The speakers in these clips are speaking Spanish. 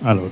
Aló.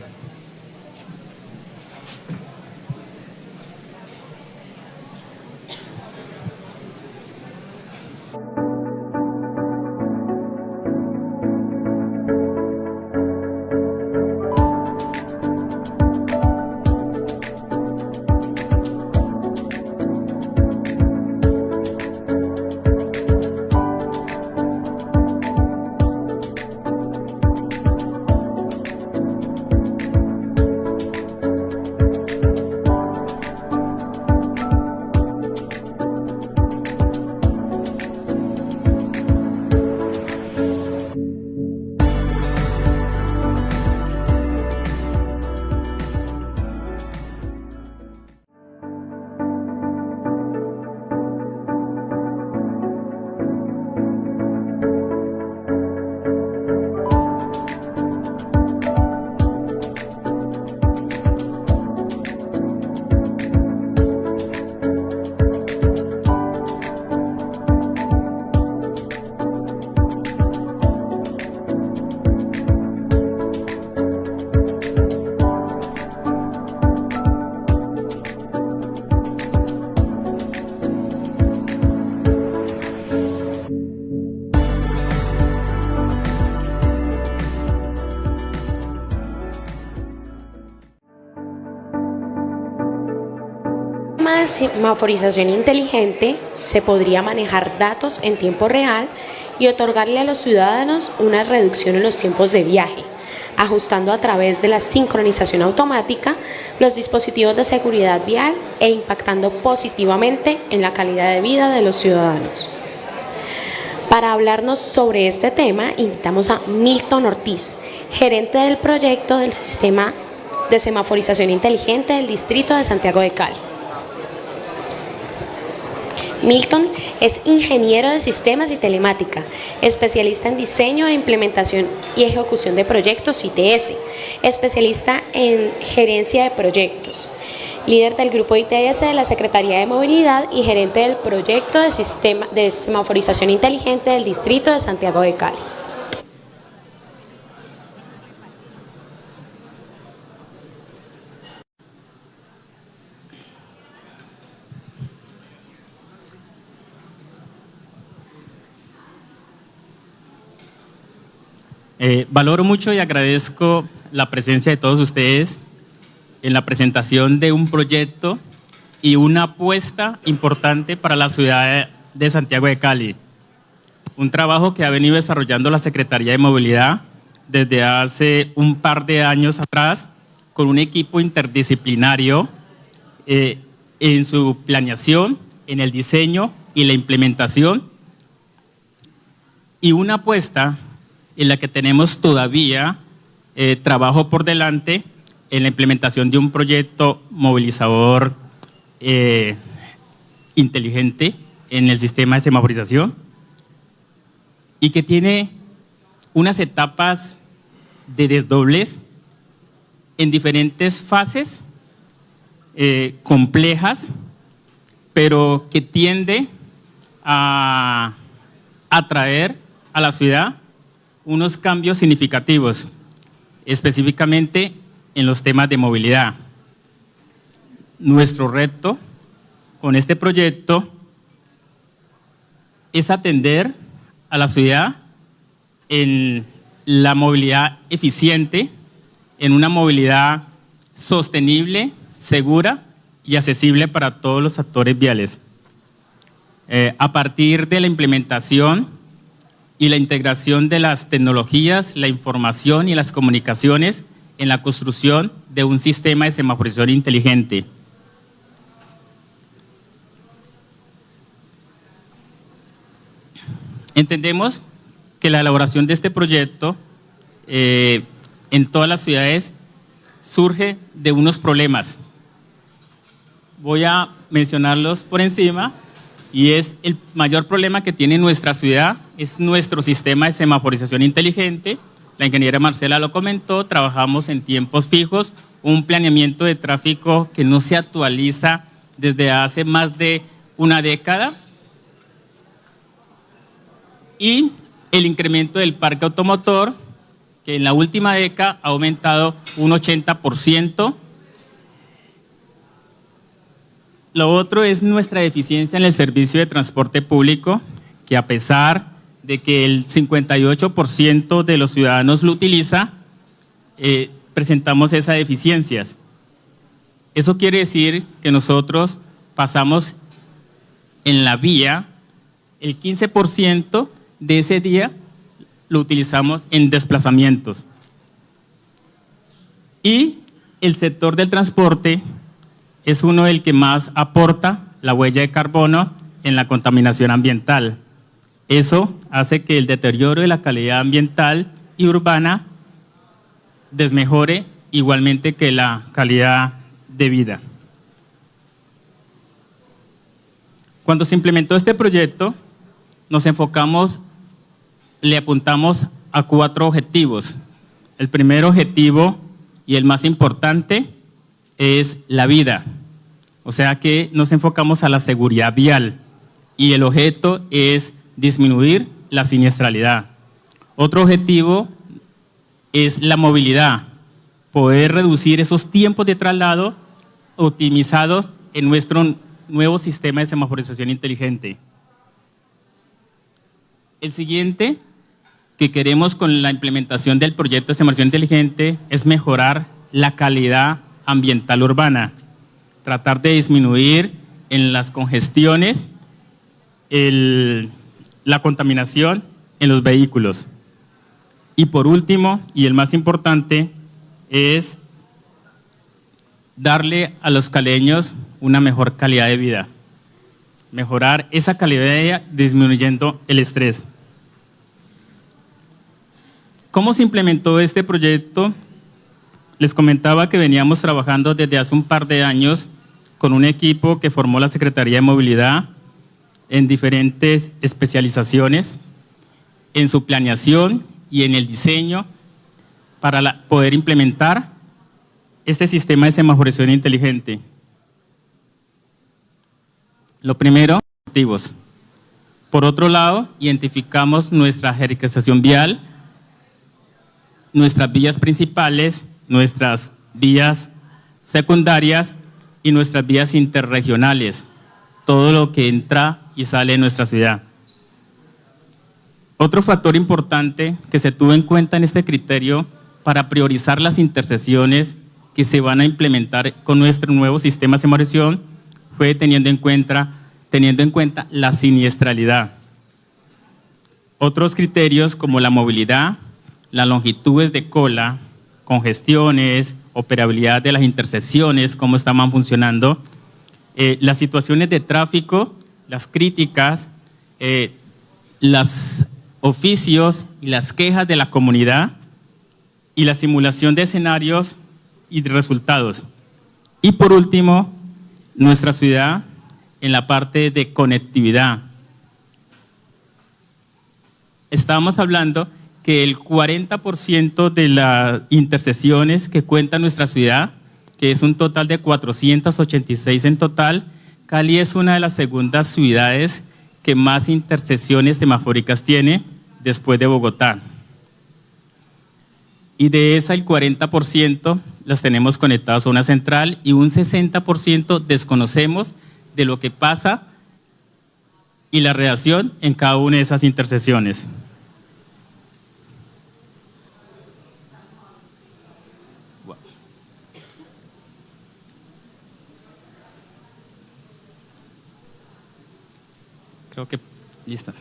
De semaforización inteligente se podría manejar datos en tiempo real y otorgarle a los ciudadanos una reducción en los tiempos de viaje, ajustando a través de la sincronización automática los dispositivos de seguridad vial e impactando positivamente en la calidad de vida de los ciudadanos. Para hablarnos sobre este tema, invitamos a Milton Ortiz, gerente del proyecto del Sistema de Semaforización Inteligente del Distrito de Santiago de Cali. Milton es ingeniero de sistemas y telemática, especialista en diseño e implementación y ejecución de proyectos ITS, especialista en gerencia de proyectos, líder del grupo ITS de la Secretaría de Movilidad y gerente del proyecto de sistema de semaforización inteligente del Distrito de Santiago de Cali. Valoro mucho y agradezco la presencia de todos ustedes en la presentación de un proyecto y una apuesta importante para la ciudad de Santiago de Cali. Un trabajo que ha venido desarrollando la Secretaría de Movilidad desde hace un par de años atrás con un equipo interdisciplinario en su planeación, en el diseño y la implementación, y una apuesta en la que tenemos todavía trabajo por delante en la implementación de un proyecto movilizador inteligente en el sistema de semaforización y que tiene unas etapas de desdobles en diferentes fases complejas, pero que tiende a atraer a la ciudad unos cambios significativos, específicamente en los temas de movilidad. Nuestro reto con este proyecto es atender a la ciudad en la movilidad eficiente, en una movilidad sostenible, segura y accesible para todos los actores viales. A partir de la implementación y la integración de las tecnologías, la información y las comunicaciones en la construcción de un sistema de semaforización inteligente. Entendemos que la elaboración de este proyecto en todas las ciudades surge de unos problemas. Voy a mencionarlos por encima. Y es el mayor problema que tiene nuestra ciudad, es nuestro sistema de semaforización inteligente. La ingeniera Marcela lo comentó, trabajamos en tiempos fijos, un planeamiento de tráfico que no se actualiza desde hace más de una década, y el incremento del parque automotor que en la última década ha aumentado un 80%. Lo otro es nuestra eficiencia en el servicio de transporte público, que a pesar de que el 58% de los ciudadanos lo utiliza, presentamos esas deficiencias. Eso quiere decir que nosotros pasamos en la vía, el 15% de ese día lo utilizamos en desplazamientos. Y el sector del transporte es uno del que más aporta la huella de carbono en la contaminación ambiental. Eso hace que el deterioro de la calidad ambiental y urbana desmejore igualmente que la calidad de vida. Cuando se implementó este proyecto, nos enfocamos, le apuntamos a 4 objetivos. El primer objetivo y el más importante es la vida, o sea que nos enfocamos a la seguridad vial y el objeto es disminuir la siniestralidad. Otro objetivo es la movilidad, poder reducir esos tiempos de traslado optimizados en nuestro nuevo sistema de semaforización inteligente. El siguiente que queremos con la implementación del proyecto de semaforización inteligente es mejorar la calidad ambiental urbana, tratar de disminuir en las congestiones la contaminación en los vehículos. Y por último, y el más importante, es darle a los caleños una mejor calidad de vida, mejorar esa calidad de vida disminuyendo el estrés. ¿Cómo se implementó este proyecto? Les comentaba que veníamos trabajando desde hace un par de años con un equipo que formó la Secretaría de Movilidad en diferentes especializaciones, en su planeación y en el diseño para poder implementar este sistema de semaforización inteligente. Lo primero, objetivos. Por otro lado, identificamos nuestra jerarquización vial, nuestras vías principales, nuestras vías secundarias y nuestras vías interregionales, todo lo que entra y sale de nuestra ciudad. Otro factor importante que se tuvo en cuenta en este criterio para priorizar las intersecciones que se van a implementar con nuestro nuevo sistema de semaforización fue teniendo en cuenta la siniestralidad. Otros criterios como la movilidad, las longitudes de cola, congestiones, operabilidad de las intersecciones, cómo estaban funcionando, las situaciones de tráfico, las críticas, los oficios y las quejas de la comunidad y la simulación de escenarios y de resultados. Y por último, nuestra ciudad en la parte de conectividad. Estábamos hablando que el 40% de las intersecciones que cuenta nuestra ciudad, que es un total de 486 en total, Cali es una de las segundas ciudades que más intersecciones semafóricas tiene después de Bogotá. Y de esa el 40% las tenemos conectadas a una central y un 60% desconocemos de lo que pasa y la reacción en cada una de esas intersecciones. Creo que listo.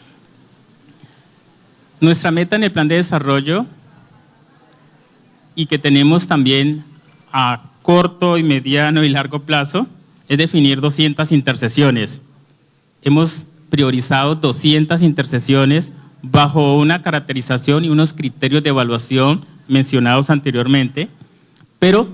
Nuestra meta en el plan de desarrollo y que tenemos también a corto y mediano y largo plazo es definir 200 intersecciones. Hemos priorizado 200 intersecciones bajo una caracterización y unos criterios de evaluación mencionados anteriormente, pero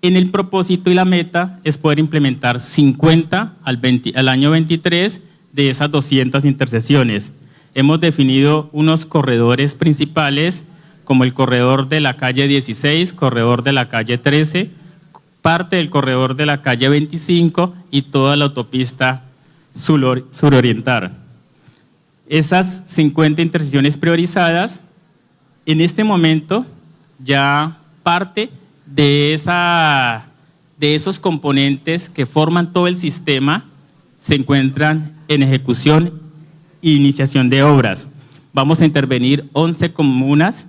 en el propósito y la meta es poder implementar 50 al año 23 de esas 200 intersecciones. Hemos definido unos corredores principales como el corredor de la calle 16, corredor de la calle 13, parte del corredor de la calle 25 y toda la autopista suroriental. Esas 50 intersecciones priorizadas, en este momento ya parte de esos componentes que forman todo el sistema se encuentran en ejecución e iniciación de obras. Vamos a intervenir 11 comunas,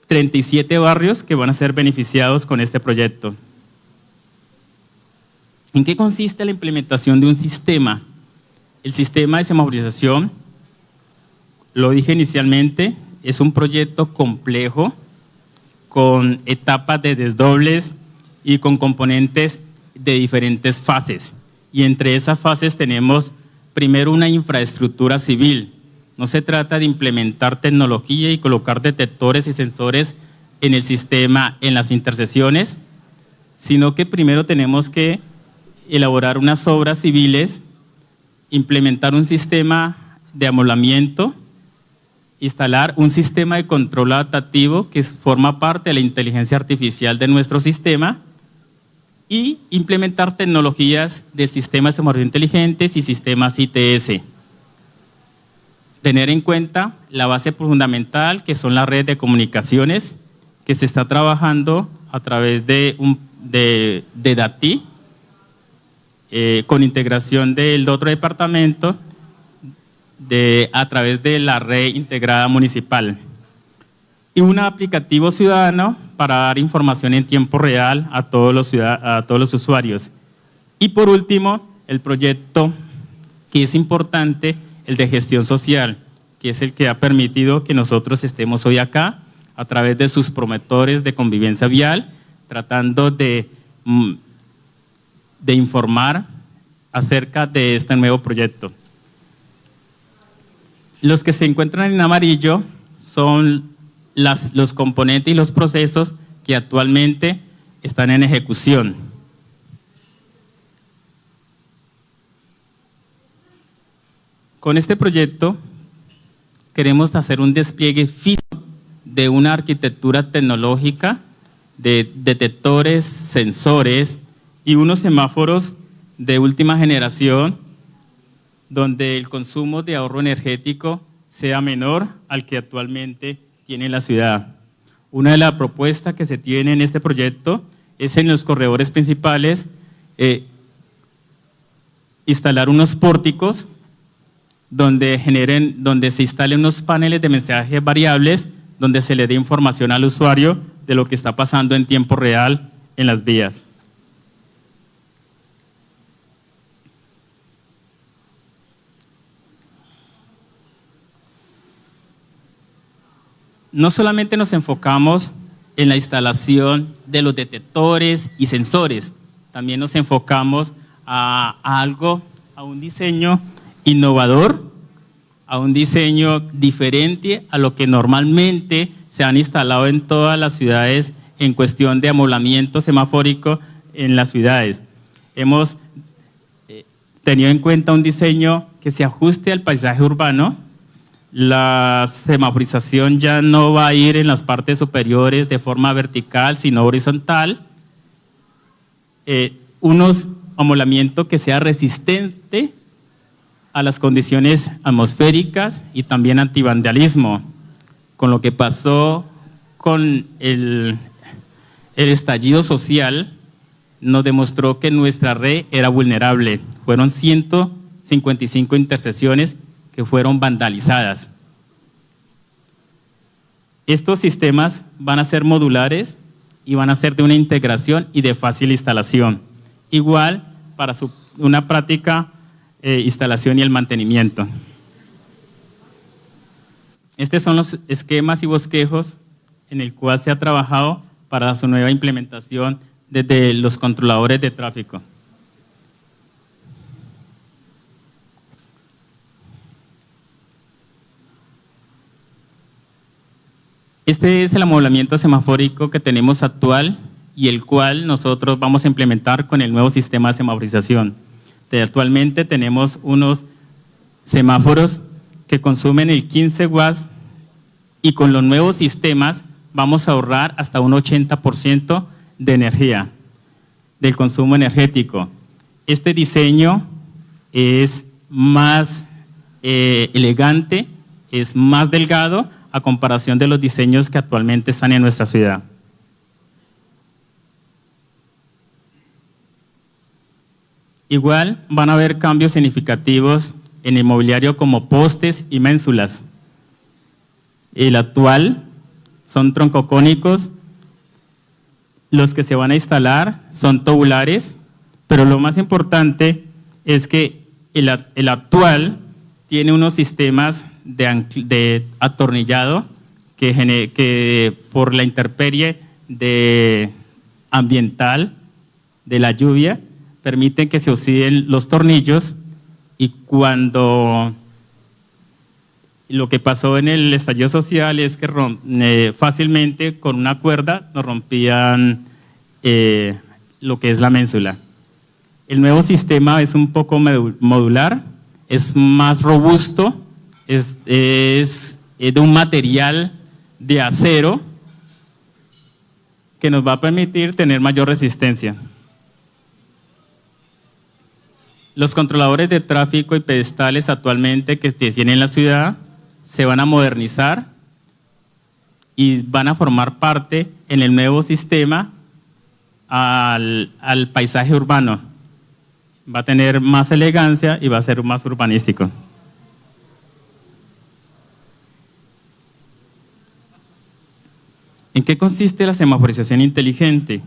37 barrios que van a ser beneficiados con este proyecto. ¿En qué consiste la implementación de un sistema? El sistema de semaforización, lo dije inicialmente, es un proyecto complejo con etapas de desdobles y con componentes de diferentes fases. Y entre esas fases tenemos primero una infraestructura civil. No se trata de implementar tecnología y colocar detectores y sensores en el sistema, en las intersecciones, sino que primero tenemos que elaborar unas obras civiles, implementar un sistema de amoblamiento, instalar un sistema de control adaptativo que forma parte de la inteligencia artificial de nuestro sistema y implementar tecnologías de sistemas de semaforización inteligentes y sistemas ITS. Tener en cuenta la base fundamental, que son las redes de comunicaciones, que se está trabajando a través de DATI, con integración del otro departamento, a través de la red integrada municipal. Y un aplicativo ciudadano para dar información en tiempo real a todos los usuarios. Y por último, el proyecto que es importante, el de gestión social, que es el que ha permitido que nosotros estemos hoy acá, a través de sus promotores de convivencia vial, tratando de informar acerca de este nuevo proyecto. Los que se encuentran en amarillo son los componentes y los procesos que actualmente están en ejecución. Con este proyecto queremos hacer un despliegue físico de una arquitectura tecnológica de detectores, sensores y unos semáforos de última generación donde el consumo de ahorro energético sea menor al que actualmente tiene la ciudad. Una de las propuestas que se tiene en este proyecto es en los corredores principales instalar unos pórticos donde se instalen unos paneles de mensajes variables donde se le dé información al usuario de lo que está pasando en tiempo real en las vías. No solamente nos enfocamos en la instalación de los detectores y sensores, también nos enfocamos a un diseño innovador, a un diseño diferente a lo que normalmente se han instalado en todas las ciudades en cuestión de amoblamiento semafórico en las ciudades. Hemos tenido en cuenta un diseño que se ajuste al paisaje urbano. La semaforización ya no va a ir en las partes superiores de forma vertical, sino horizontal. Unos amoblamiento que sea resistente a las condiciones atmosféricas y también antivandalismo, con lo que pasó con el estallido social, nos demostró que nuestra red era vulnerable. Fueron 155 intersecciones que fueron vandalizadas. Estos sistemas van a ser modulares y van a ser de una integración y de fácil instalación. Igual para una práctica instalación y el mantenimiento. Estos son los esquemas y bosquejos en el cual se ha trabajado para su nueva implementación desde los controladores de tráfico. Este es el amoblamiento semafórico que tenemos actual y el cual nosotros vamos a implementar con el nuevo sistema de semaforización. Actualmente tenemos unos semáforos que consumen el 15 watts y con los nuevos sistemas vamos a ahorrar hasta un 80% de energía, del consumo energético. Este diseño es más elegante, es más delgado, a comparación de los diseños que actualmente están en nuestra ciudad. Igual van a haber cambios significativos en el mobiliario como postes y ménsulas. El actual son troncocónicos, los que se van a instalar son tubulares, pero lo más importante es que el actual tiene unos sistemas de atornillado que por la intemperie ambiental de la lluvia permiten que se oxiden los tornillos, y cuando lo que pasó en el estallido social es que fácilmente con una cuerda nos rompían lo que es la ménsula. El nuevo sistema es un poco modular, es más robusto, es de un material de acero que nos va a permitir tener mayor resistencia. Los controladores de tráfico y pedestales actualmente que tienen en la ciudad se van a modernizar y van a formar parte en el nuevo sistema al paisaje urbano. Va a tener más elegancia y va a ser más urbanístico. ¿En qué consiste la semaforización inteligente?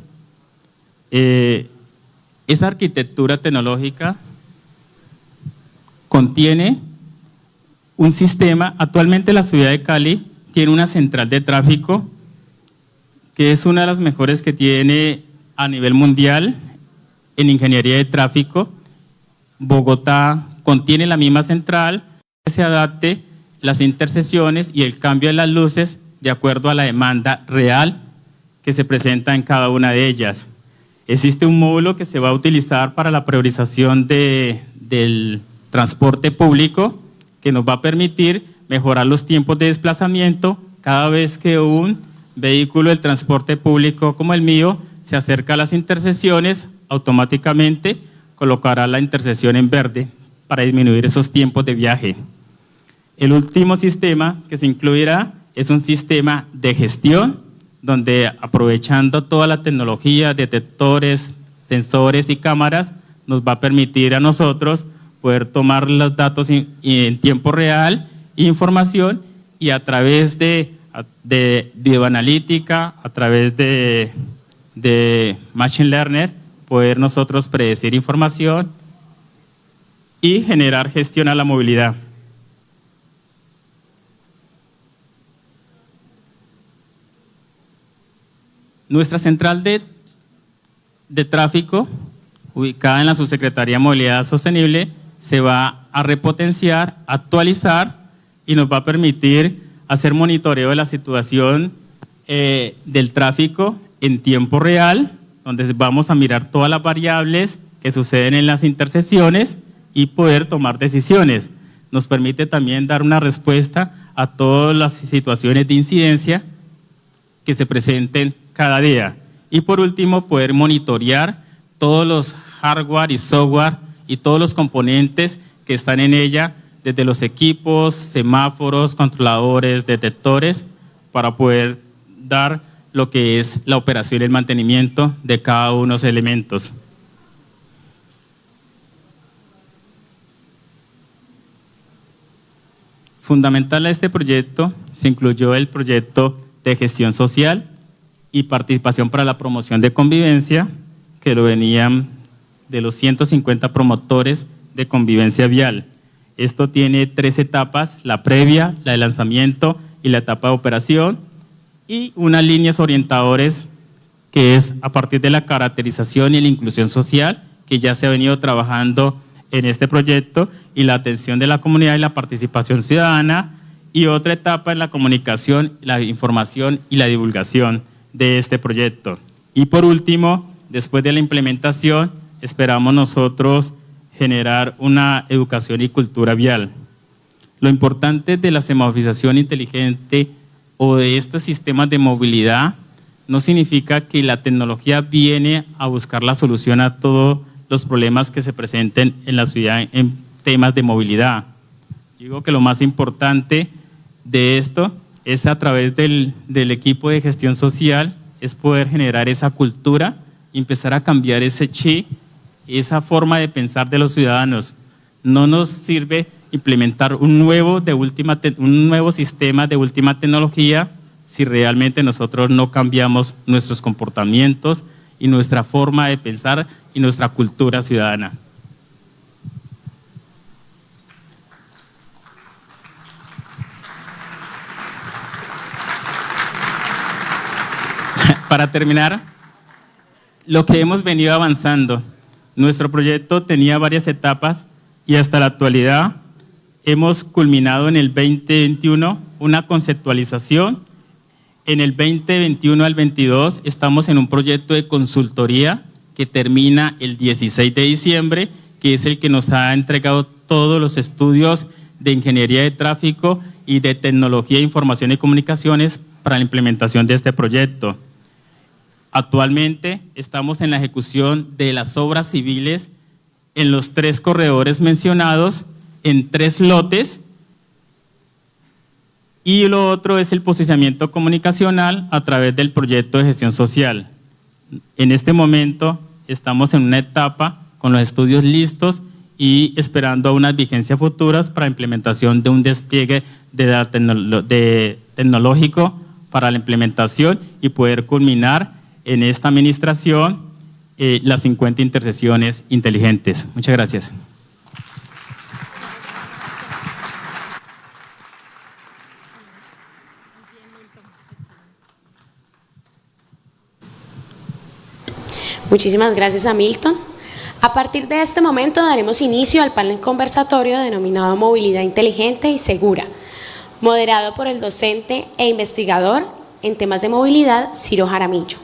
Esa arquitectura tecnológica contiene un sistema. Actualmente la ciudad de Cali tiene una central de tráfico que es una de las mejores que tiene a nivel mundial en ingeniería de tráfico. Bogotá contiene la misma central que se adapte las intersecciones y el cambio de las luces de acuerdo a la demanda real que se presenta en cada una de ellas. Existe un módulo que se va a utilizar para la priorización del transporte público, que nos va a permitir mejorar los tiempos de desplazamiento cada vez que un vehículo del transporte público como el mío se acerca a las intersecciones, automáticamente colocará la intersección en verde para disminuir esos tiempos de viaje. El último sistema que se incluirá es un sistema de gestión, donde aprovechando toda la tecnología, detectores, sensores y cámaras, nos va a permitir a nosotros poder tomar los datos en tiempo real, información, y a través de bioanalítica, a través de Machine Learning, poder nosotros predecir información y generar gestión a la movilidad. Nuestra central de tráfico, ubicada en la Subsecretaría de Movilidad Sostenible, se va a repotenciar, actualizar y nos va a permitir hacer monitoreo de la situación del tráfico en tiempo real, donde vamos a mirar todas las variables que suceden en las intersecciones y poder tomar decisiones. Nos permite también dar una respuesta a todas las situaciones de incidencia que se presenten cada día. Y por último, poder monitorear todos los hardware y software y todos los componentes que están en ella, desde los equipos, semáforos, controladores, detectores, para poder dar lo que es la operación y el mantenimiento de cada uno de los elementos. Fundamental a este proyecto se incluyó el proyecto de gestión social y participación para la promoción de convivencia, que lo venían de los 150 promotores de convivencia vial. Esto tiene 3 etapas: la previa, la de lanzamiento y la etapa de operación, y unas líneas orientadores que es a partir de la caracterización y la inclusión social, que ya se ha venido trabajando en este proyecto, y la atención de la comunidad y la participación ciudadana, y otra etapa en la comunicación, la información y la divulgación de este proyecto. Y por último, después de la implementación, esperamos nosotros generar una educación y cultura vial. Lo importante de la semaforización inteligente o de estos sistemas de movilidad no significa que la tecnología viene a buscar la solución a todos los problemas que se presenten en la ciudad en temas de movilidad. Digo que lo más importante de esto es a través del equipo de gestión social, es poder generar esa cultura y empezar a cambiar ese chip, esa forma de pensar de los ciudadanos. No nos sirve implementar un nuevo sistema de última tecnología si realmente nosotros no cambiamos nuestros comportamientos y nuestra forma de pensar y nuestra cultura ciudadana. Para terminar, lo que hemos venido avanzando, nuestro proyecto tenía varias etapas y hasta la actualidad hemos culminado en el 2021 una conceptualización. En el 2021 al 22 estamos en un proyecto de consultoría que termina el 16 de diciembre, que es el que nos ha entregado todos los estudios de ingeniería de tráfico y de tecnología de información y comunicaciones para la implementación de este proyecto. Actualmente estamos en la ejecución de las obras civiles en los 3 corredores mencionados, en 3 lotes, y lo otro es el posicionamiento comunicacional a través del proyecto de gestión social. En este momento estamos en una etapa con los estudios listos y esperando a unas vigencias futuras para implementación de un despliegue tecnológico para la implementación y poder culminar en esta administración las 50 intersecciones inteligentes. Muchas gracias. Muchísimas gracias a Milton. A partir de este momento daremos inicio al panel conversatorio denominado Movilidad Inteligente y Segura, moderado por el docente e investigador en temas de movilidad, Ciro Jaramillo.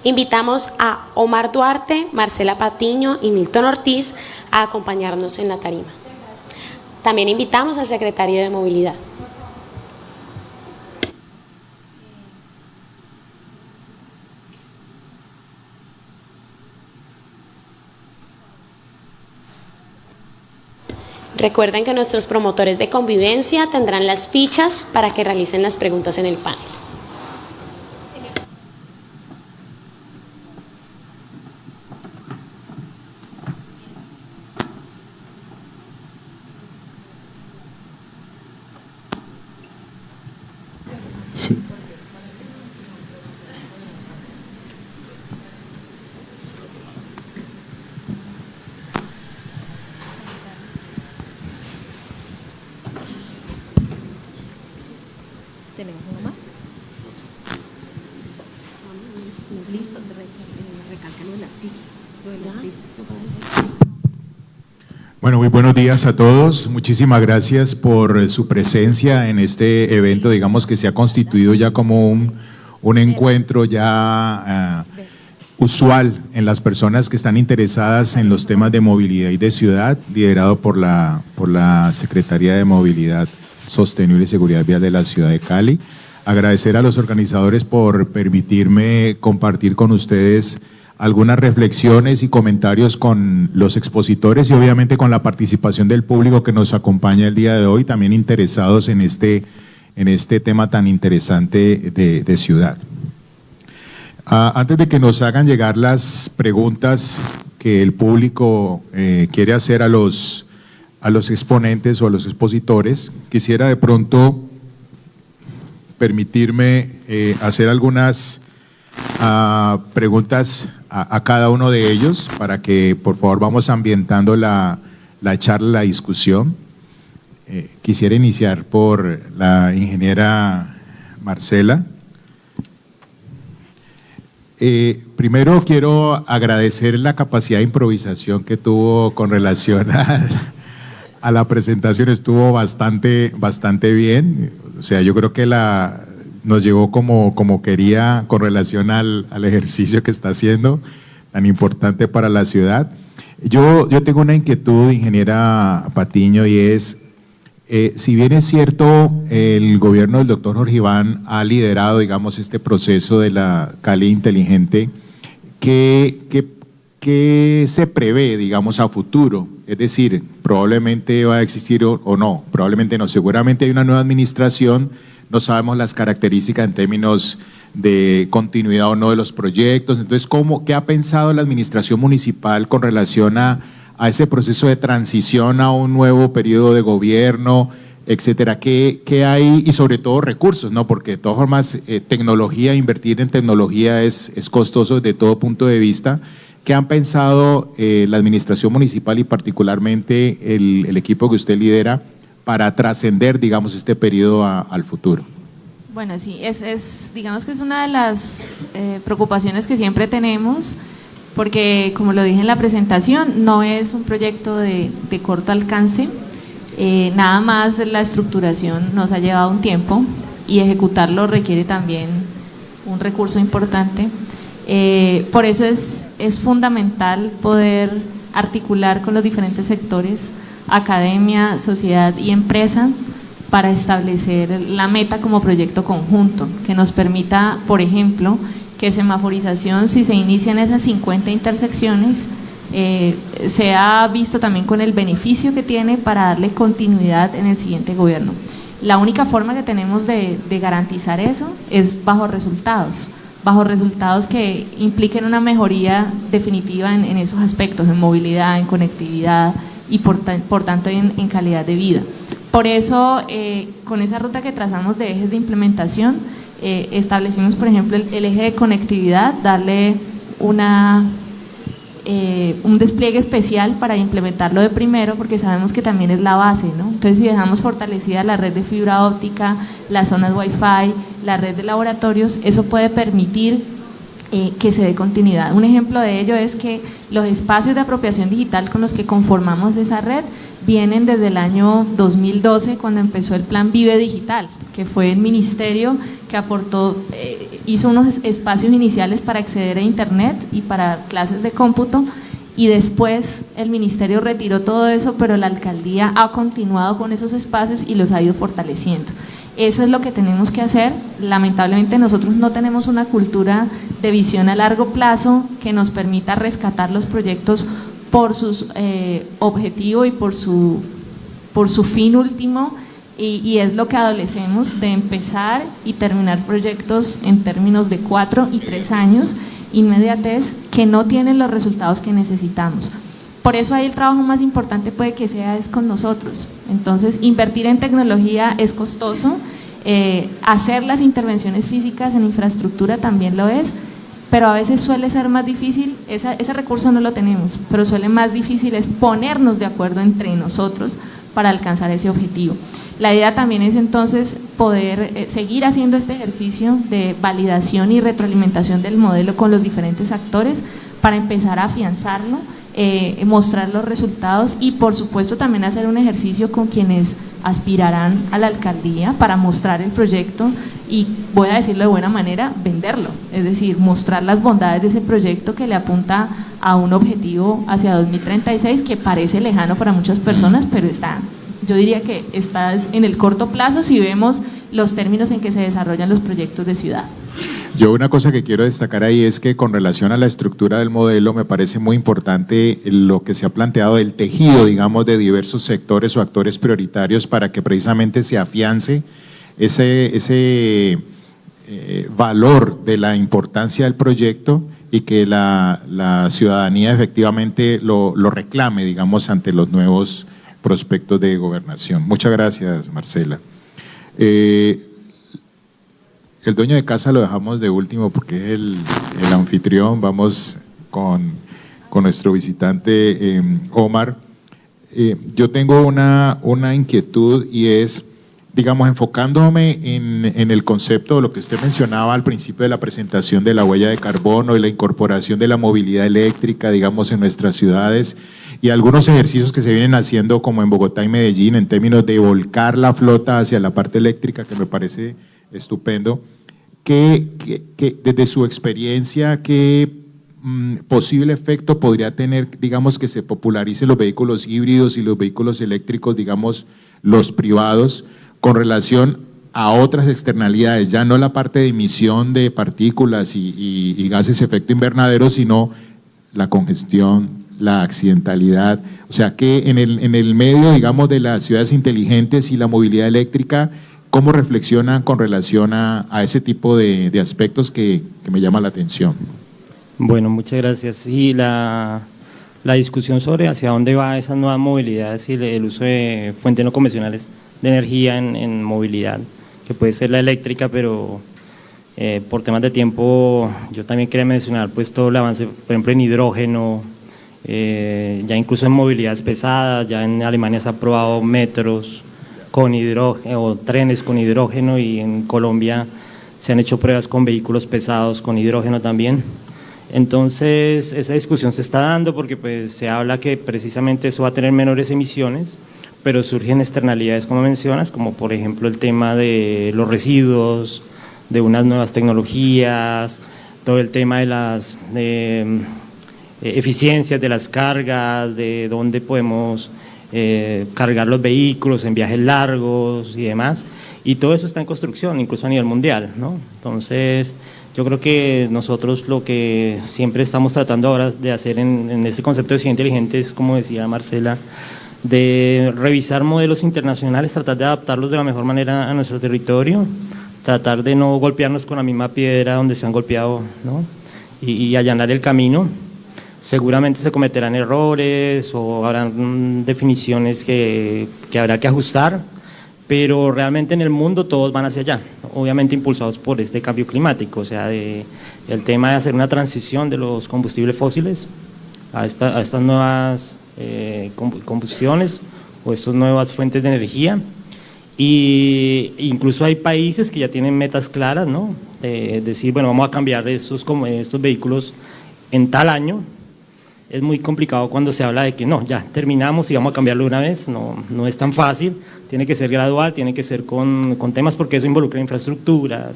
Invitamos a Omar Duarte, Marcela Patiño y Milton Ortiz a acompañarnos en la tarima. También invitamos al secretario de Movilidad. Recuerden que nuestros promotores de convivencia tendrán las fichas para que realicen las preguntas en el panel. Sí. ¿Tenemos uno más? Listo, recálcanos las fichas. Bueno, muy buenos días a todos. Muchísimas gracias por su presencia en este evento. Digamos que se ha constituido ya como un encuentro ya usual en las personas que están interesadas en los temas de movilidad y de ciudad, liderado por la Secretaría de Movilidad Sostenible y Seguridad Vial de la ciudad de Cali. Agradecer a los organizadores por permitirme compartir con ustedes algunas reflexiones y comentarios con los expositores y obviamente con la participación del público que nos acompaña el día de hoy, también interesados en este tema tan interesante de ciudad. Antes de que nos hagan llegar las preguntas que el público quiere hacer a los exponentes o a los expositores, quisiera de pronto permitirme hacer algunas preguntas a cada uno de ellos para que por favor vamos ambientando la charla, la discusión. Quisiera iniciar por la ingeniera Marcela. Primero quiero agradecer la capacidad de improvisación que tuvo con relación a la presentación, estuvo bastante bien. O sea, yo creo que nos llegó como quería con relación al ejercicio que está haciendo, tan importante para la ciudad. Yo tengo una inquietud, ingeniera Patiño, y es, si bien es cierto, el gobierno del doctor Jorge Iván ha liderado, digamos, este proceso de la Cali inteligente, ¿qué se prevé, digamos, a futuro? Es decir, probablemente va a existir o no, probablemente no, seguramente hay una nueva administración, no sabemos las características en términos de continuidad o no de los proyectos. Entonces, ¿qué ha pensado la administración municipal con relación a ese proceso de transición a un nuevo periodo de gobierno, etcétera? ¿Qué hay? Y sobre todo recursos, ¿no? Porque de todas formas, tecnología, invertir en tecnología es costoso desde todo punto de vista. ¿Qué han pensado la administración municipal y particularmente el equipo que usted lidera para trascender, digamos, este periodo al futuro? Bueno, sí, digamos que es una de las preocupaciones que siempre tenemos, porque como lo dije en la presentación, no es un proyecto de corto alcance, nada más la estructuración nos ha llevado un tiempo y ejecutarlo requiere también un recurso importante. Por eso es fundamental poder articular con los diferentes sectores, academia, sociedad y empresa, para establecer la meta como proyecto conjunto, que nos permita, por ejemplo, que semaforización, si se inicia en esas 50 intersecciones, se ha visto también con el beneficio que tiene para darle continuidad en el siguiente gobierno. La única forma que tenemos de garantizar eso es bajo resultados que impliquen una mejoría definitiva en esos aspectos, en movilidad, en conectividad y por tanto en calidad de vida. Por eso, con esa ruta que trazamos de ejes de implementación, establecimos, por ejemplo, el eje de conectividad, darle un despliegue especial para implementarlo de primero, porque sabemos que también es la base, ¿no? Entonces, si dejamos fortalecida la red de fibra óptica, las zonas Wi-Fi, la red de laboratorios, eso puede permitir que se dé continuidad. Un ejemplo de ello es que los espacios de apropiación digital con los que conformamos esa red vienen desde el año 2012, cuando empezó el plan Vive Digital, que fue el ministerio que aportó, hizo unos espacios iniciales para acceder a internet y para clases de cómputo, y después el ministerio retiró todo eso, pero la alcaldía ha continuado con esos espacios y los ha ido fortaleciendo. Eso es lo que tenemos que hacer. Lamentablemente nosotros no tenemos una cultura de visión a largo plazo que nos permita rescatar los proyectos por su objetivo y por su fin último, y es lo que adolecemos, de empezar y terminar proyectos en términos de 4 y 3 años, inmediatez, que no tienen los resultados que necesitamos. Por eso ahí el trabajo más importante puede que sea es con nosotros. Entonces, invertir en tecnología es costoso, hacer las intervenciones físicas en infraestructura también lo es, pero a veces suele ser más difícil, ese recurso no lo tenemos, pero suele más difícil es ponernos de acuerdo entre nosotros para alcanzar ese objetivo. La idea también es entonces poder seguir haciendo este ejercicio de validación y retroalimentación del modelo con los diferentes actores para empezar a afianzarlo, mostrar los resultados y por supuesto también hacer un ejercicio con quienes aspirarán a la alcaldía para mostrar el proyecto y, voy a decirlo de buena manera, venderlo, es decir, mostrar las bondades de ese proyecto que le apunta a un objetivo hacia 2036 que parece lejano para muchas personas, pero yo diría que está en el corto plazo si vemos los términos en que se desarrollan los proyectos de ciudad. Yo una cosa que quiero destacar ahí es que con relación a la estructura del modelo me parece muy importante lo que se ha planteado del tejido, digamos, de diversos sectores o actores prioritarios para que precisamente se afiance ese valor de la importancia del proyecto y que la ciudadanía efectivamente lo reclame, digamos, ante los nuevos prospectos de gobernación. Muchas gracias, Marcela. El dueño de casa lo dejamos de último porque es el anfitrión. Vamos con nuestro visitante Omar. Yo tengo una inquietud y es, digamos, enfocándome en el concepto de lo que usted mencionaba al principio de la presentación de la huella de carbono y la incorporación de la movilidad eléctrica, digamos, en nuestras ciudades, y algunos ejercicios que se vienen haciendo como en Bogotá y Medellín en términos de volcar la flota hacia la parte eléctrica, que me parece estupendo. Que desde su experiencia, ¿qué posible efecto podría tener, digamos, que se popularicen los vehículos híbridos y los vehículos eléctricos, digamos, los privados, con relación a otras externalidades, ya no la parte de emisión de partículas y gases efecto invernadero, sino la congestión, la accidentalidad? O sea, que en el medio, digamos, de las ciudades inteligentes y la movilidad eléctrica, ¿Cómo reflexionan con relación a ese tipo de aspectos que me llama la atención? Bueno, muchas gracias. Sí, la discusión sobre hacia dónde va esas nuevas movilidades y el uso de fuentes no convencionales de energía en movilidad, que puede ser la eléctrica, pero por temas de tiempo yo también quería mencionar pues todo el avance, por ejemplo, en hidrógeno, ya incluso en movilidades pesadas, ya en Alemania se han probado metros con hidrógeno o trenes con hidrógeno, y en Colombia se han hecho pruebas con vehículos pesados con hidrógeno también. Entonces esa discusión se está dando porque pues se habla que precisamente eso va a tener menores emisiones, pero surgen externalidades como mencionas, como por ejemplo el tema de los residuos, de unas nuevas tecnologías, todo el tema de las eficiencias de las cargas, de dónde podemos cargar los vehículos en viajes largos y demás, y todo eso está en construcción, incluso a nivel mundial, ¿no? Entonces yo creo que nosotros lo que siempre estamos tratando ahora de hacer en este concepto de ciudad inteligente es, como decía Marcela, de revisar modelos internacionales, tratar de adaptarlos de la mejor manera a nuestro territorio, tratar de no golpearnos con la misma piedra donde se han golpeado, ¿no? y allanar el camino. Seguramente se cometerán errores o habrán definiciones que habrá que ajustar, pero realmente en el mundo todos van hacia allá, obviamente impulsados por este cambio climático, o sea, el tema de hacer una transición de los combustibles fósiles a estas nuevas combustiones o estas nuevas fuentes de energía. Y incluso hay países que ya tienen metas claras, ¿no? De decir, bueno, vamos a cambiar estos vehículos en tal año. Es muy complicado cuando se habla de que no, ya terminamos y vamos a cambiarlo de una vez, no es tan fácil, tiene que ser gradual, tiene que ser con temas, porque eso involucra infraestructura,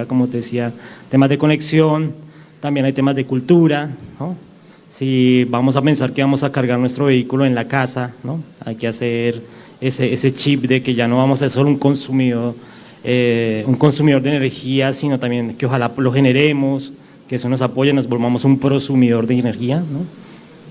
como te decía, temas de conexión, también hay temas de cultura, ¿no? Si vamos a pensar que vamos a cargar nuestro vehículo en la casa, ¿no? Hay que hacer ese chip de que ya no vamos a ser solo un consumidor de energía, sino también que ojalá lo generemos, que eso nos apoye, nos volvamos un prosumidor de energía, ¿no?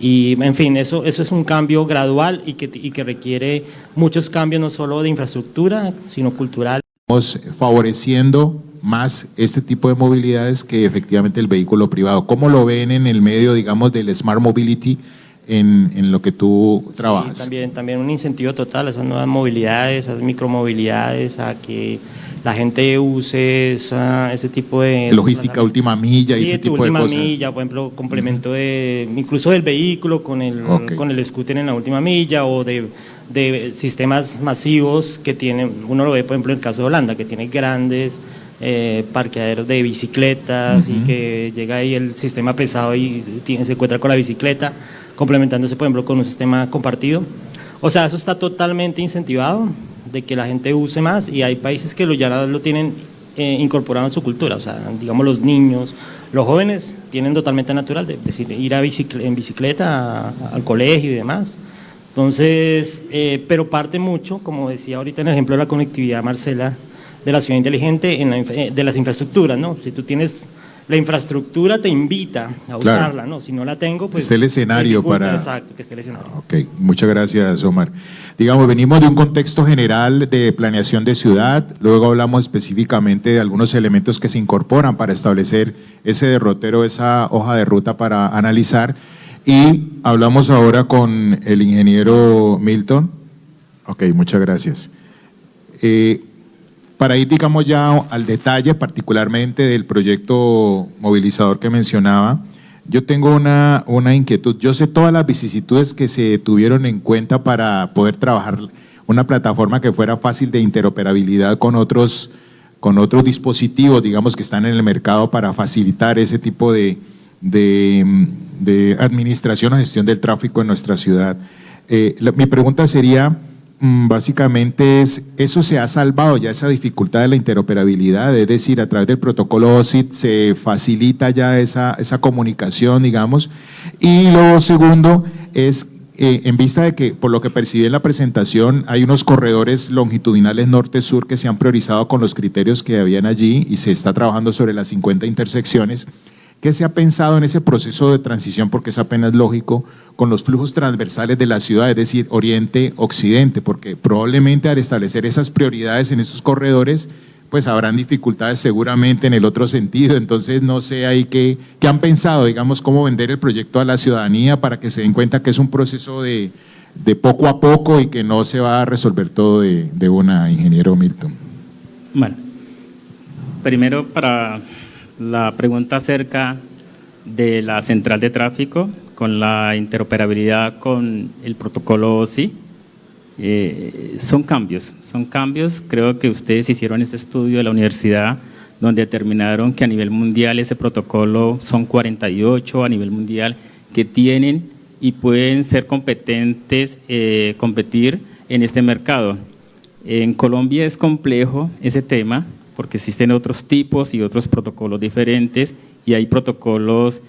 Y en fin, eso es un cambio gradual y que requiere muchos cambios, no solo de infraestructura, sino cultural. Estamos favoreciendo más este tipo de movilidades que efectivamente el vehículo privado. ¿Cómo lo ven en el medio, digamos, del Smart Mobility en lo que tú trabajas? Sí, también un incentivo total a esas nuevas movilidades, esas micromovilidades, a que la gente use ese tipo de… Logística última milla y ese tipo de cosas. Sí, última milla, por ejemplo, complemento incluso del vehículo con el scooter en la última milla, o de sistemas masivos que tienen, uno lo ve por ejemplo en el caso de Holanda, que tiene grandes parqueaderos de bicicletas, y que llega ahí el sistema pesado y se encuentra con la bicicleta, complementándose por ejemplo con un sistema compartido. O sea, eso está totalmente incentivado, de que la gente use más, y hay países que ya lo tienen incorporado en su cultura, o sea, digamos los niños, los jóvenes tienen totalmente natural de decir, ir en bicicleta al colegio y demás. Entonces, pero parte mucho, como decía ahorita en el ejemplo de la conectividad, Marcela, de la ciudad inteligente, de las infraestructuras, ¿no? Si tú tienes la infraestructura, te invita a usarla, ¿no? Si no la tengo, pues… Esté el escenario para… Exacto, que esté el escenario. Ok, muchas gracias, Omar. Digamos, venimos de un contexto general de planeación de ciudad, luego hablamos específicamente de algunos elementos que se incorporan para establecer ese derrotero, esa hoja de ruta para analizar, y hablamos ahora con el ingeniero Milton. Ok, muchas gracias. Para ir, digamos, ya al detalle particularmente del proyecto movilizador que mencionaba, yo tengo una inquietud. Yo sé todas las vicisitudes que se tuvieron en cuenta para poder trabajar una plataforma que fuera fácil de interoperabilidad con otros dispositivos, digamos, que están en el mercado para facilitar ese tipo de administración o gestión del tráfico en nuestra ciudad. Mi pregunta sería… básicamente ¿eso se ha salvado ya, esa dificultad de la interoperabilidad? Es decir, a través del protocolo OSIT se facilita ya esa comunicación, digamos. Y lo segundo es, en vista de que, por lo que percibí en la presentación, hay unos corredores longitudinales norte-sur que se han priorizado con los criterios que habían allí y se está trabajando sobre las 50 intersecciones. ¿Qué se ha pensado en ese proceso de transición? Porque es apenas lógico, con los flujos transversales de la ciudad, es decir, oriente-occidente, porque probablemente al establecer esas prioridades en esos corredores, pues habrán dificultades seguramente en el otro sentido. Entonces, no sé ahí qué han pensado, digamos, cómo vender el proyecto a la ciudadanía para que se den cuenta que es un proceso de poco a poco y que no se va a resolver todo de una, ingeniero Milton. Bueno, primero para la pregunta acerca de la central de tráfico con la interoperabilidad con el protocolo OSI, son cambios, creo que ustedes hicieron ese estudio de la universidad donde determinaron que a nivel mundial ese protocolo son 48 a nivel mundial que tienen y pueden ser competentes, competir en este mercado. En Colombia es complejo ese tema porque existen otros tipos y otros protocolos diferentes y hay protocolos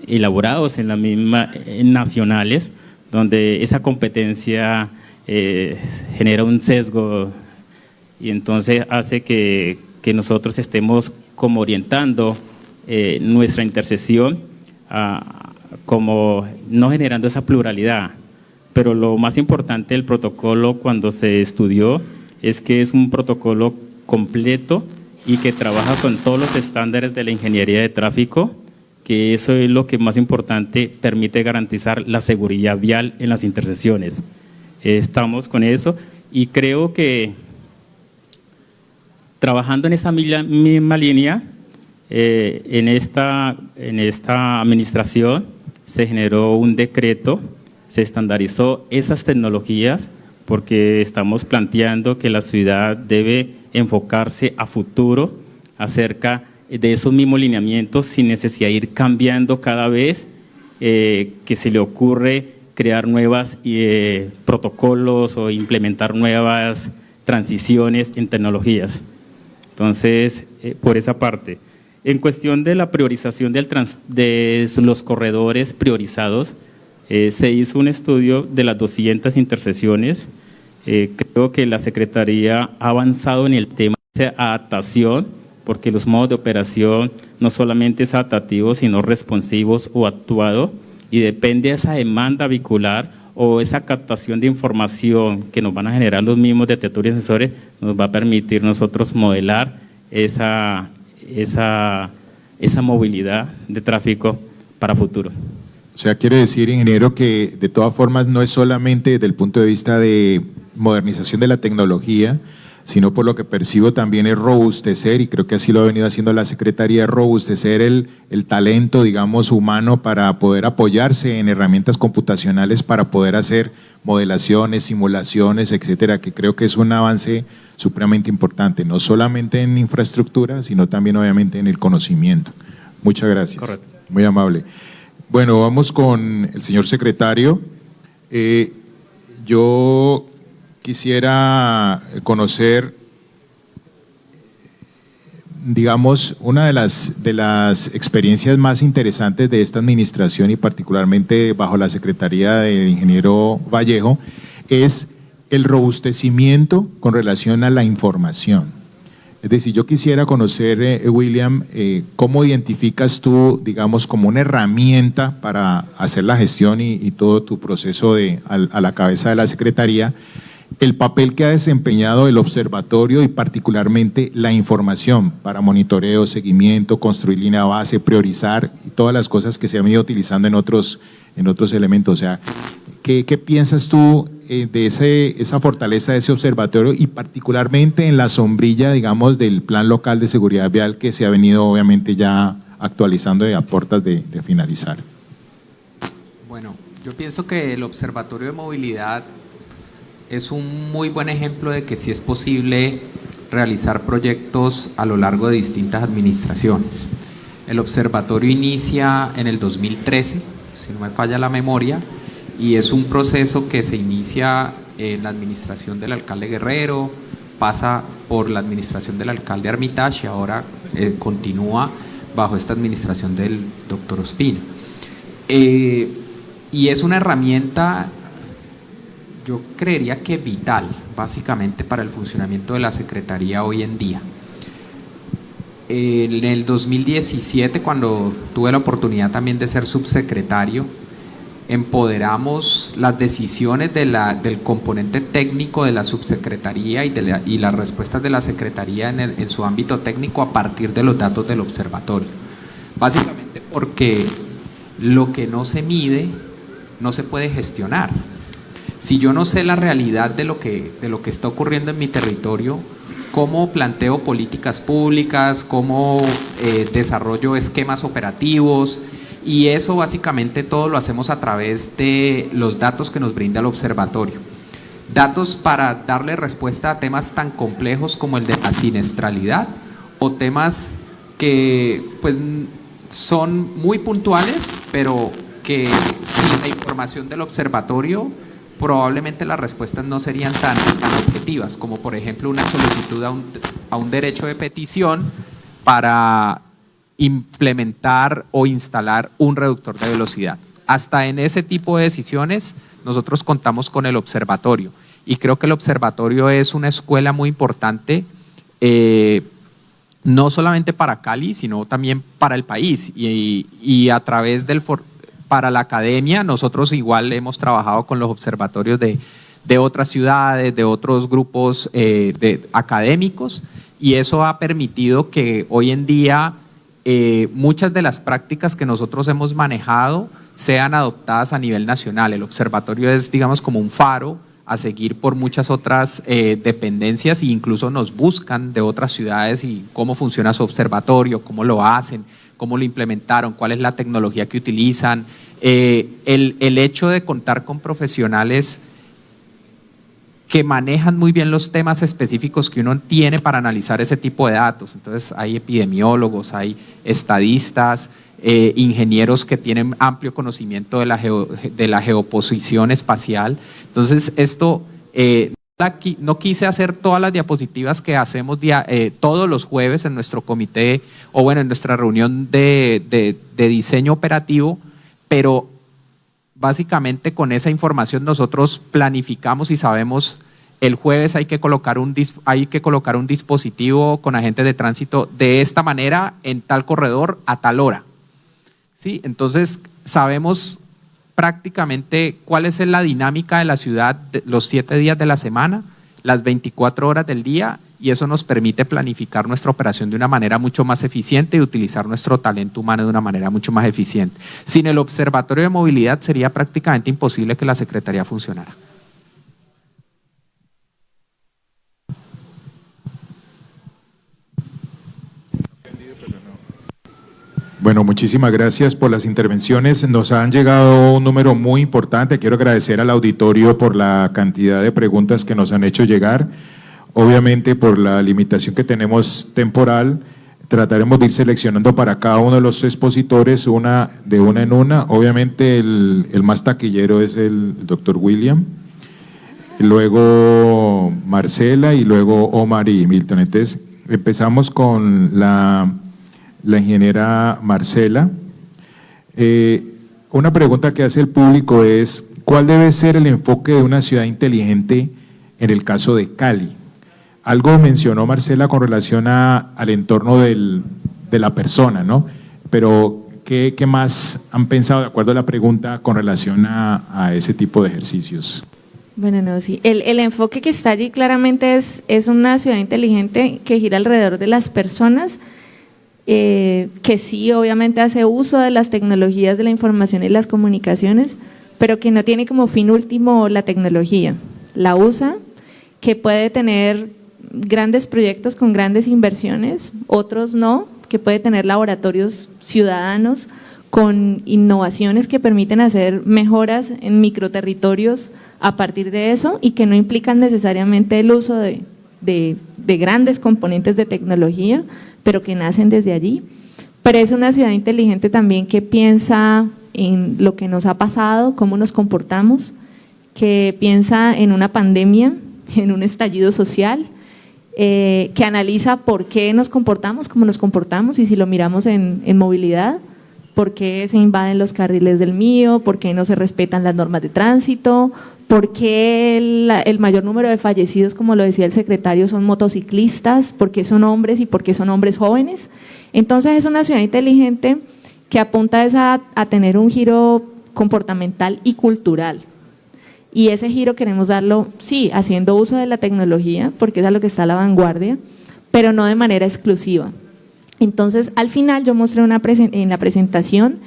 elaborados en la misma nacionales donde esa competencia genera un sesgo y entonces hace que nosotros estemos como orientando nuestra intersección como no generando esa pluralidad. Pero lo más importante del protocolo cuando se estudió es que es un protocolo completo y que trabaja con todos los estándares de la ingeniería de tráfico, que eso es lo que más importante permite garantizar la seguridad vial en las intersecciones. Estamos con eso y creo que trabajando en esa misma línea, en esta administración se generó un decreto, se estandarizó esas tecnologías porque estamos planteando que la ciudad debe enfocarse a futuro acerca de esos mismos lineamientos sin necesidad de ir cambiando cada vez que se le ocurre crear nuevos protocolos o implementar nuevas transiciones en tecnologías. Entonces, por esa parte. En cuestión de la priorización de los corredores priorizados, se hizo un estudio de las 200 intersecciones. Creo que la Secretaría ha avanzado en el tema de adaptación, porque los modos de operación no solamente es adaptativo, sino responsivos o actuado, y depende de esa demanda vehicular o esa captación de información que nos van a generar los mismos detectores y sensores, nos va a permitir nosotros modelar esa movilidad de tráfico para futuro. O sea, quiere decir, ingeniero, que de todas formas no es solamente desde el punto de vista de modernización de la tecnología, sino por lo que percibo también es robustecer, y creo que así lo ha venido haciendo la Secretaría, robustecer el talento, digamos, humano para poder apoyarse en herramientas computacionales para poder hacer modelaciones, simulaciones, etcétera, que creo que es un avance supremamente importante, no solamente en infraestructura, sino también obviamente en el conocimiento. Muchas gracias. Correcto. Muy amable. Bueno, vamos con el señor secretario. Yo quisiera conocer, digamos, una de las experiencias más interesantes de esta administración y particularmente bajo la Secretaría del ingeniero Vallejo, es el robustecimiento con relación a la información. Es decir, yo quisiera conocer, William, cómo identificas tú, digamos, como una herramienta para hacer la gestión y todo tu proceso a la cabeza de la Secretaría, el papel que ha desempeñado el observatorio y particularmente la información para monitoreo, seguimiento, construir línea base, priorizar y todas las cosas que se han ido utilizando en otros elementos. O sea, ¿qué piensas tú de esa fortaleza de ese observatorio y particularmente en la sombrilla, digamos, del Plan Local de Seguridad Vial que se ha venido obviamente ya actualizando y a puertas de finalizar? Bueno, yo pienso que el Observatorio de Movilidad es un muy buen ejemplo de que sí es posible realizar proyectos a lo largo de distintas administraciones. El observatorio inicia en el 2013, si no me falla la memoria, y es un proceso que se inicia en la administración del alcalde Guerrero, pasa por la administración del alcalde Armitage y ahora continúa bajo esta administración del doctor Ospina. Y es una herramienta, yo creería que vital, básicamente para el funcionamiento de la Secretaría hoy en día. En el 2017, cuando tuve la oportunidad también de ser subsecretario, empoderamos las decisiones del componente técnico de la subsecretaría y las respuestas de la secretaría en su ámbito técnico a partir de los datos del observatorio. Básicamente porque lo que no se mide no se puede gestionar. Si yo no sé la realidad de lo que está ocurriendo en mi territorio, cómo planteo políticas públicas, cómo desarrollo esquemas operativos, y eso básicamente todo lo hacemos a través de los datos que nos brinda el observatorio. Datos para darle respuesta a temas tan complejos como el de la siniestralidad o temas que pues son muy puntuales, pero que sin la información del observatorio probablemente las respuestas no serían tan objetivas, como por ejemplo una solicitud a un derecho de petición para implementar o instalar un reductor de velocidad. Hasta en ese tipo de decisiones nosotros contamos con el observatorio, y creo que el observatorio es una escuela muy importante, no solamente para Cali, sino también para el país, y a través para la academia. Nosotros igual hemos trabajado con los observatorios de otras ciudades, de otros grupos académicos, y eso ha permitido que hoy en día muchas de las prácticas que nosotros hemos manejado sean adoptadas a nivel nacional. El observatorio es, digamos, como un faro a seguir por muchas otras dependencias, e incluso nos buscan de otras ciudades y cómo funciona su observatorio, cómo lo hacen, cómo lo implementaron, cuál es la tecnología que utilizan. El hecho de contar con profesionales que manejan muy bien los temas específicos que uno tiene para analizar ese tipo de datos. Entonces hay epidemiólogos, hay estadistas, ingenieros que tienen amplio conocimiento de la geoposición espacial. Entonces esto, no quise hacer todas las diapositivas que hacemos todos los jueves en nuestro comité, o bueno, en nuestra reunión de diseño operativo, pero básicamente con esa información nosotros planificamos y sabemos el jueves hay que colocar un dispositivo con agentes de tránsito de esta manera en tal corredor a tal hora. ¿Sí? Entonces sabemos prácticamente cuál es la dinámica de la ciudad los 7 días de la semana, las 24 horas del día, y eso nos permite planificar nuestra operación de una manera mucho más eficiente y utilizar nuestro talento humano de una manera mucho más eficiente. Sin el Observatorio de Movilidad sería prácticamente imposible que la Secretaría funcionara. Bueno, muchísimas gracias por las intervenciones. Nos han llegado un número muy importante. Quiero agradecer al auditorio por la cantidad de preguntas que nos han hecho llegar. Obviamente, por la limitación que tenemos temporal, trataremos de ir seleccionando para cada uno de los expositores de una en una. Obviamente, el más taquillero es el doctor William, luego Marcela y luego Omar y Milton. Entonces, empezamos con la ingeniera Marcela. Una pregunta que hace el público es, ¿cuál debe ser el enfoque de una ciudad inteligente en el caso de Cali? Algo mencionó Marcela con relación al entorno de la persona, ¿no? Pero, ¿qué más han pensado de acuerdo a la pregunta con relación a ese tipo de ejercicios? Bueno, no, sí. El enfoque que está allí claramente es una ciudad inteligente que gira alrededor de las personas, que sí obviamente hace uso de las tecnologías de la información y las comunicaciones, pero que no tiene como fin último la tecnología. La usa, que puede tener grandes proyectos con grandes inversiones, otros no, que puede tener laboratorios ciudadanos con innovaciones que permiten hacer mejoras en microterritorios a partir de eso, y que no implican necesariamente el uso de grandes componentes de tecnología, pero que nacen desde allí. Pero es una ciudad inteligente también que piensa en lo que nos ha pasado, cómo nos comportamos, que piensa en una pandemia, en un estallido social, que analiza por qué nos comportamos como nos comportamos, y si lo miramos en movilidad, por qué se invaden los carriles del mío, por qué no se respetan las normas de tránsito, ¿Por qué el mayor número de fallecidos, como lo decía el secretario, son motociclistas? ¿Por qué son hombres y por qué son hombres jóvenes? Entonces es una ciudad inteligente que apunta a tener un giro comportamental y cultural. Y ese giro queremos darlo, sí, haciendo uso de la tecnología, porque es a lo que está a la vanguardia, pero no de manera exclusiva. Entonces, al final yo mostré en la presentación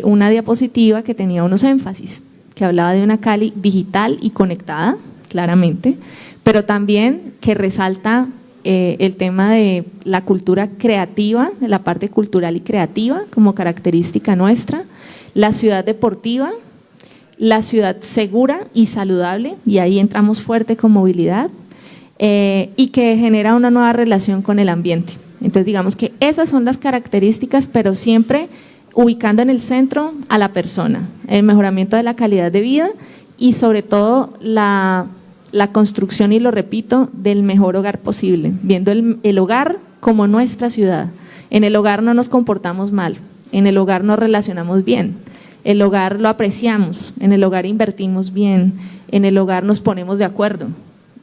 una diapositiva que tenía unos énfasis, que hablaba de una Cali digital y conectada, claramente, pero también que resalta el tema de la cultura creativa, de la parte cultural y creativa como característica nuestra, la ciudad deportiva, la ciudad segura y saludable, y ahí entramos fuerte con movilidad, y que genera una nueva relación con el ambiente. Entonces digamos que esas son las características, pero siempre ubicando en el centro a la persona, el mejoramiento de la calidad de vida y sobre todo la construcción, y lo repito, del mejor hogar posible, viendo el hogar como nuestra ciudad. En el hogar no nos comportamos mal, en el hogar nos relacionamos bien, el hogar lo apreciamos, en el hogar invertimos bien, en el hogar nos ponemos de acuerdo.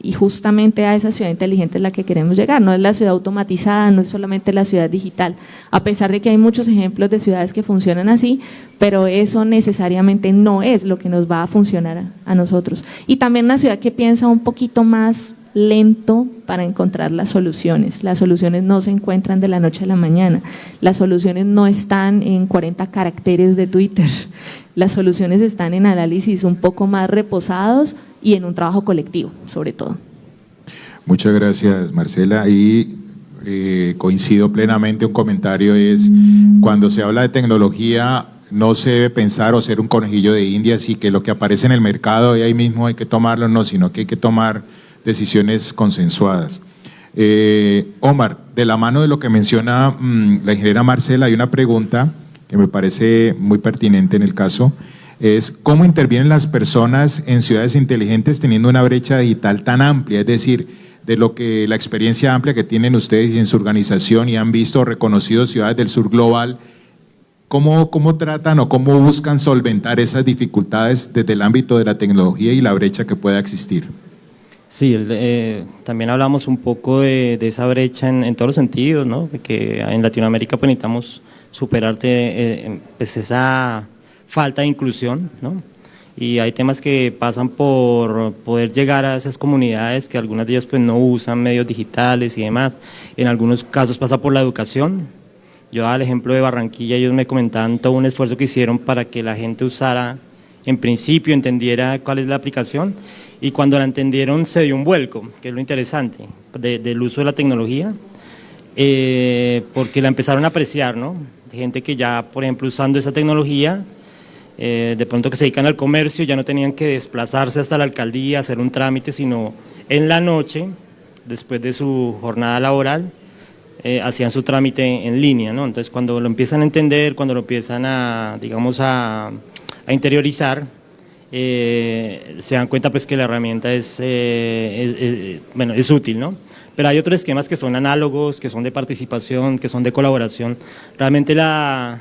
Y justamente a esa ciudad inteligente es la que queremos llegar, no es la ciudad automatizada, no es solamente la ciudad digital, a pesar de que hay muchos ejemplos de ciudades que funcionan así, pero eso necesariamente no es lo que nos va a funcionar a nosotros. Y también una ciudad que piensa un poquito más lento para encontrar las soluciones no se encuentran de la noche a la mañana, las soluciones no están en 40 caracteres de Twitter, las soluciones están en análisis un poco más reposados y en un trabajo colectivo, sobre todo. Muchas gracias, Marcela. Y coincido plenamente, un comentario es, cuando se habla de tecnología, no se debe pensar o ser un conejillo de Indias y que lo que aparece en el mercado y ahí mismo hay que tomarlo, no, sino que hay que tomar decisiones consensuadas. Omar, de la mano de lo que menciona la ingeniera Marcela, hay una pregunta que me parece muy pertinente en el caso, es cómo intervienen las personas en ciudades inteligentes teniendo una brecha digital tan amplia, es decir, de lo que la experiencia amplia que tienen ustedes y en su organización y han visto o reconocido ciudades del sur global, ¿cómo tratan o cómo buscan solventar esas dificultades desde el ámbito de la tecnología y la brecha que pueda existir? Sí, también hablamos un poco de esa brecha en todos los sentidos, ¿no? Que en Latinoamérica pues, necesitamos superar pues esa falta de inclusión, ¿no? Y hay temas que pasan por poder llegar a esas comunidades que algunas de ellas pues, no usan medios digitales y demás. En algunos casos pasa por la educación. Yo daba el ejemplo de Barranquilla, ellos me comentaban todo un esfuerzo que hicieron para que la gente usara, en principio entendiera cuál es la aplicación, y cuando la entendieron se dio un vuelco, que es lo interesante, del uso de la tecnología, porque la empezaron a apreciar, ¿no? Gente que ya, por ejemplo, usando esa tecnología, de pronto que se dedican al comercio, ya no tenían que desplazarse hasta la alcaldía, hacer un trámite, sino en la noche, después de su jornada laboral, hacían su trámite en línea, ¿no? Entonces, cuando lo empiezan a entender, cuando lo empiezan a, digamos, a interiorizar, se dan cuenta pues que la herramienta es útil, ¿no? Pero hay otros esquemas que son análogos, que son de participación, que son de colaboración. Realmente la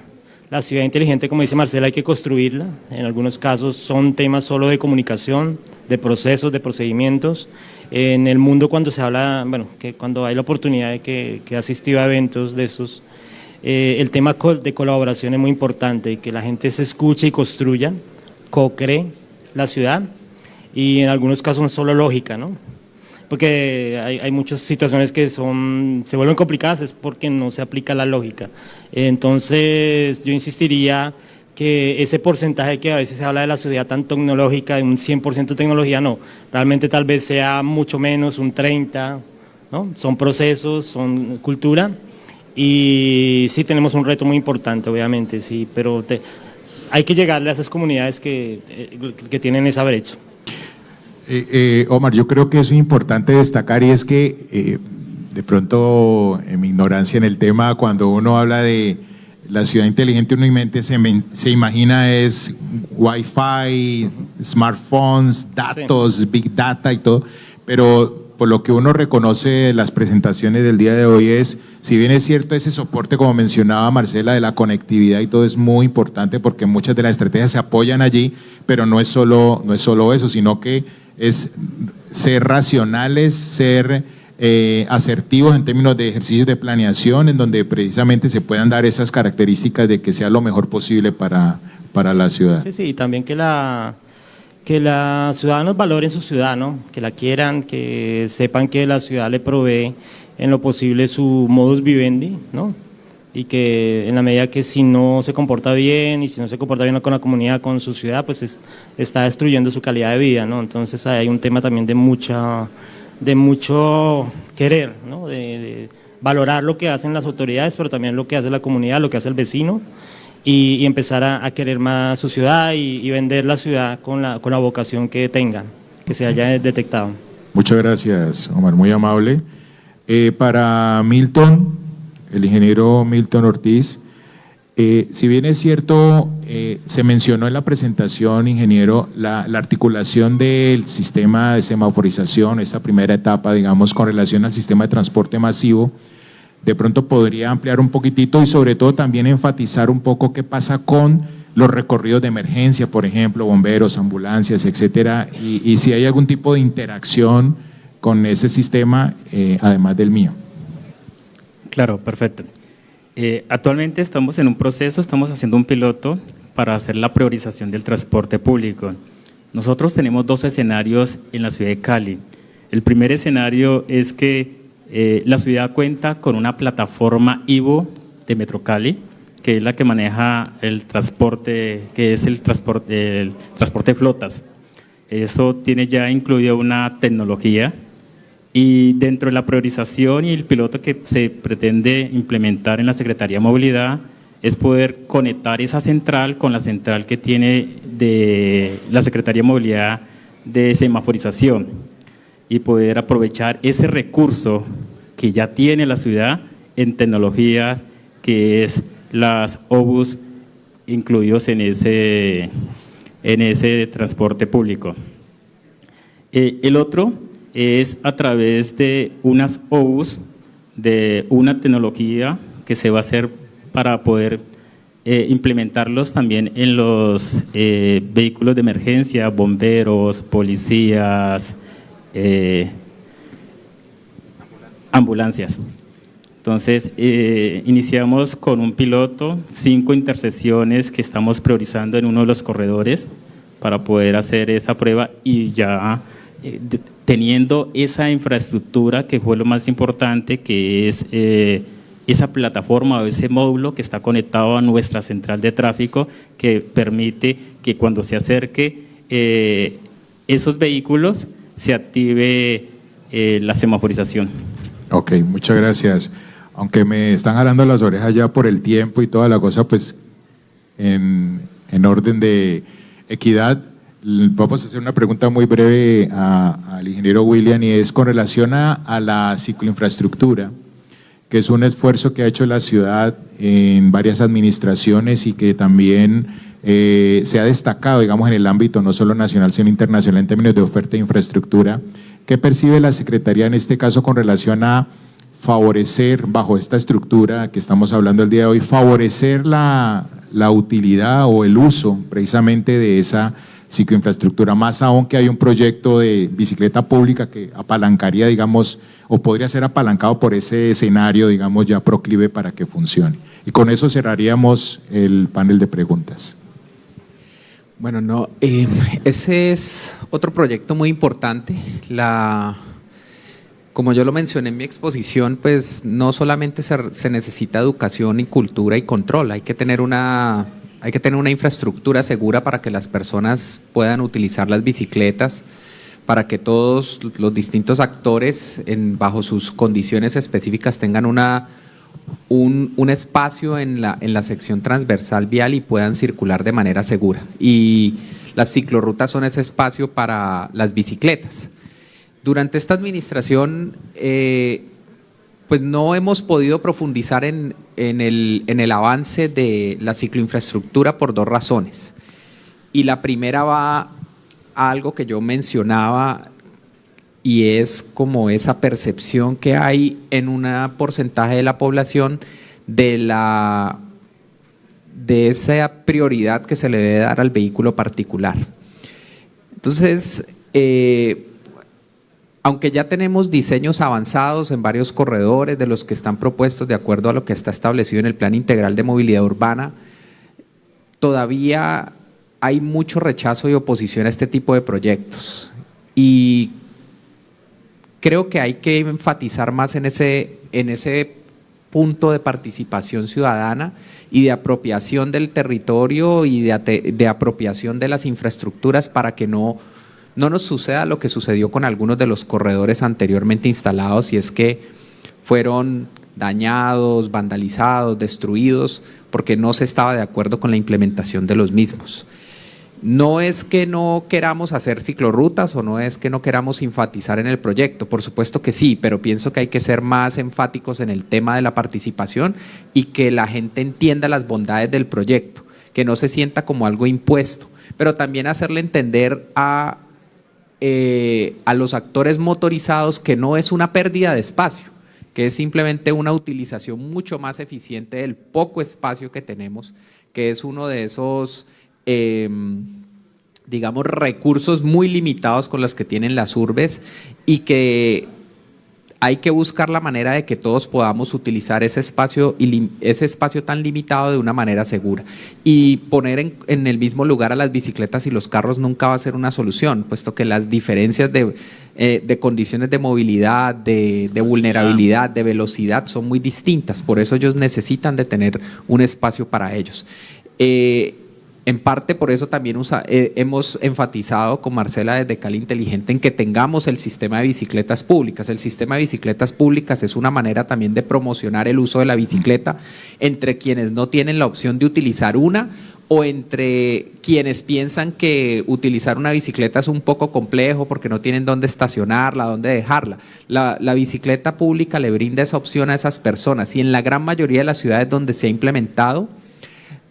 ciudad inteligente, como dice Marcela, hay que construirla. En algunos casos son temas solo de comunicación, de procesos, de procedimientos. En el mundo cuando se habla, bueno, que cuando hay la oportunidad de que he asistido a eventos de esos, el tema de colaboración es muy importante, que la gente se escuche y construya, co-cree la ciudad, y en algunos casos no es solo lógica, ¿no? Porque hay muchas situaciones que se vuelven complicadas, es porque no se aplica la lógica. Entonces yo insistiría que ese porcentaje que a veces se habla de la ciudad tan tecnológica, de un 100% tecnología, no, realmente tal vez sea mucho menos, un 30%, ¿no? Son procesos, son cultura, y sí tenemos un reto muy importante, obviamente, sí, pero hay que llegarle a esas comunidades que tienen esa brecha. Omar, yo creo que es importante destacar, y es que de pronto en mi ignorancia en el tema, cuando uno habla de la ciudad inteligente, uno se imagina es Wi-Fi, smartphones, datos, sí, Big Data y todo, pero por lo que uno reconoce las presentaciones del día de hoy es, si bien es cierto ese soporte, como mencionaba Marcela, de la conectividad y todo es muy importante porque muchas de las estrategias se apoyan allí, pero no es solo eso, sino que es ser racionales, ser asertivos en términos de ejercicios de planeación, en donde precisamente se puedan dar esas características de que sea lo mejor posible para la ciudad. Sí, y también que los ciudadanos valoren su ciudad, ¿no? Que la quieran, que sepan que la ciudad le provee en lo posible su modus vivendi, ¿no? Y que en la medida que si no se comporta bien y si no se comporta bien con la comunidad, con su ciudad, pues está destruyendo su calidad de vida, ¿no? Entonces hay un tema también de mucho querer, ¿no? De valorar lo que hacen las autoridades, pero también lo que hace la comunidad, lo que hace el vecino, y empezar a querer más su ciudad y vender la ciudad con la vocación que tenga, que se haya detectado. Muchas gracias, Omar, muy amable. Para Milton, el ingeniero Milton Ortiz, si bien es cierto, se mencionó en la presentación, ingeniero, la articulación del sistema de semaforización, esta primera etapa, digamos, con relación al sistema de transporte masivo, de pronto podría ampliar un poquitito y sobre todo también enfatizar un poco qué pasa con los recorridos de emergencia, por ejemplo, bomberos, ambulancias, etcétera, y si hay algún tipo de interacción con ese sistema, además del mío. Claro, perfecto. Actualmente estamos en un proceso, estamos haciendo un piloto para hacer la priorización del transporte público. Nosotros tenemos 2 escenarios en la ciudad de Cali. El primer escenario es que la ciudad cuenta con una plataforma IVO de Metrocali, que es la que maneja el transporte, que es el transporte de flotas. Eso tiene ya incluido una tecnología y dentro de la priorización y el piloto que se pretende implementar en la Secretaría de Movilidad es poder conectar esa central con la central que tiene de la Secretaría de Movilidad de semaforización y poder aprovechar ese recurso que ya tiene la ciudad en tecnologías que es las OBUS incluidos en ese transporte público. El otro es a través de unas OBUS, de una tecnología que se va a hacer para poder implementarlos también en los vehículos de emergencia, bomberos, policías, ambulancias. Entonces, iniciamos con un piloto, 5 intersecciones que estamos priorizando en uno de los corredores para poder hacer esa prueba y ya teniendo esa infraestructura que fue lo más importante, que es esa plataforma o ese módulo que está conectado a nuestra central de tráfico que permite que cuando se acerque esos vehículos se active la semaforización. Ok, muchas gracias. Aunque me están jalando las orejas ya por el tiempo y toda la cosa, pues en orden de equidad, vamos a hacer una pregunta muy breve al ingeniero William y es con relación a la cicloinfraestructura, que es un esfuerzo que ha hecho la ciudad en varias administraciones y que también se ha destacado, digamos, en el ámbito no solo nacional, sino internacional en términos de oferta de infraestructura. ¿Qué percibe la Secretaría en este caso con relación a favorecer, bajo esta estructura que estamos hablando el día de hoy, favorecer la utilidad o el uso precisamente de esa cicloinfraestructura, más aún que hay un proyecto de bicicleta pública que apalancaría, digamos, o podría ser apalancado por ese escenario, digamos, ya proclive para que funcione? Y con eso cerraríamos el panel de preguntas. Bueno, no, ese es otro proyecto muy importante. Como yo lo mencioné en mi exposición, pues no solamente se necesita educación y cultura y control, hay que tener una infraestructura segura para que las personas puedan utilizar las bicicletas, para que todos los distintos actores bajo sus condiciones específicas tengan un espacio en la sección transversal vial y puedan circular de manera segura. Y las ciclorrutas son ese espacio para las bicicletas. Durante esta administración, pues no hemos podido profundizar en el avance de la cicloinfraestructura por 2 razones. Y la primera va a algo que yo mencionaba, y es como esa percepción que hay en un porcentaje de la población de esa prioridad que se le debe dar al vehículo particular. Entonces, aunque ya tenemos diseños avanzados en varios corredores de los que están propuestos de acuerdo a lo que está establecido en el Plan Integral de Movilidad Urbana, todavía hay mucho rechazo y oposición a este tipo de proyectos. Y creo que hay que enfatizar más en ese punto de participación ciudadana y de apropiación del territorio y de apropiación de las infraestructuras para que no nos suceda lo que sucedió con algunos de los corredores anteriormente instalados, y es que fueron dañados, vandalizados, destruidos, porque no se estaba de acuerdo con la implementación de los mismos. No es que no queramos hacer ciclorrutas o no es que no queramos enfatizar en el proyecto, por supuesto que sí, pero pienso que hay que ser más enfáticos en el tema de la participación y que la gente entienda las bondades del proyecto, que no se sienta como algo impuesto, pero también hacerle entender a los actores motorizados que no es una pérdida de espacio, que es simplemente una utilización mucho más eficiente del poco espacio que tenemos, que es uno de esos digamos, recursos muy limitados con los que tienen las urbes, y que hay que buscar la manera de que todos podamos utilizar ese espacio tan limitado de una manera segura. Y poner en el mismo lugar a las bicicletas y los carros nunca va a ser una solución, puesto que las diferencias de condiciones de movilidad, de vulnerabilidad, de velocidad son muy distintas, por eso ellos necesitan de tener un espacio para ellos. En parte por eso también hemos enfatizado con Marcela desde Cali Inteligente en que tengamos el sistema de bicicletas públicas. El sistema de bicicletas públicas es una manera también de promocionar el uso de la bicicleta entre quienes no tienen la opción de utilizar una, o entre quienes piensan que utilizar una bicicleta es un poco complejo porque no tienen dónde estacionarla, dónde dejarla. La bicicleta pública le brinda esa opción a esas personas, y en la gran mayoría de las ciudades donde se ha implementado,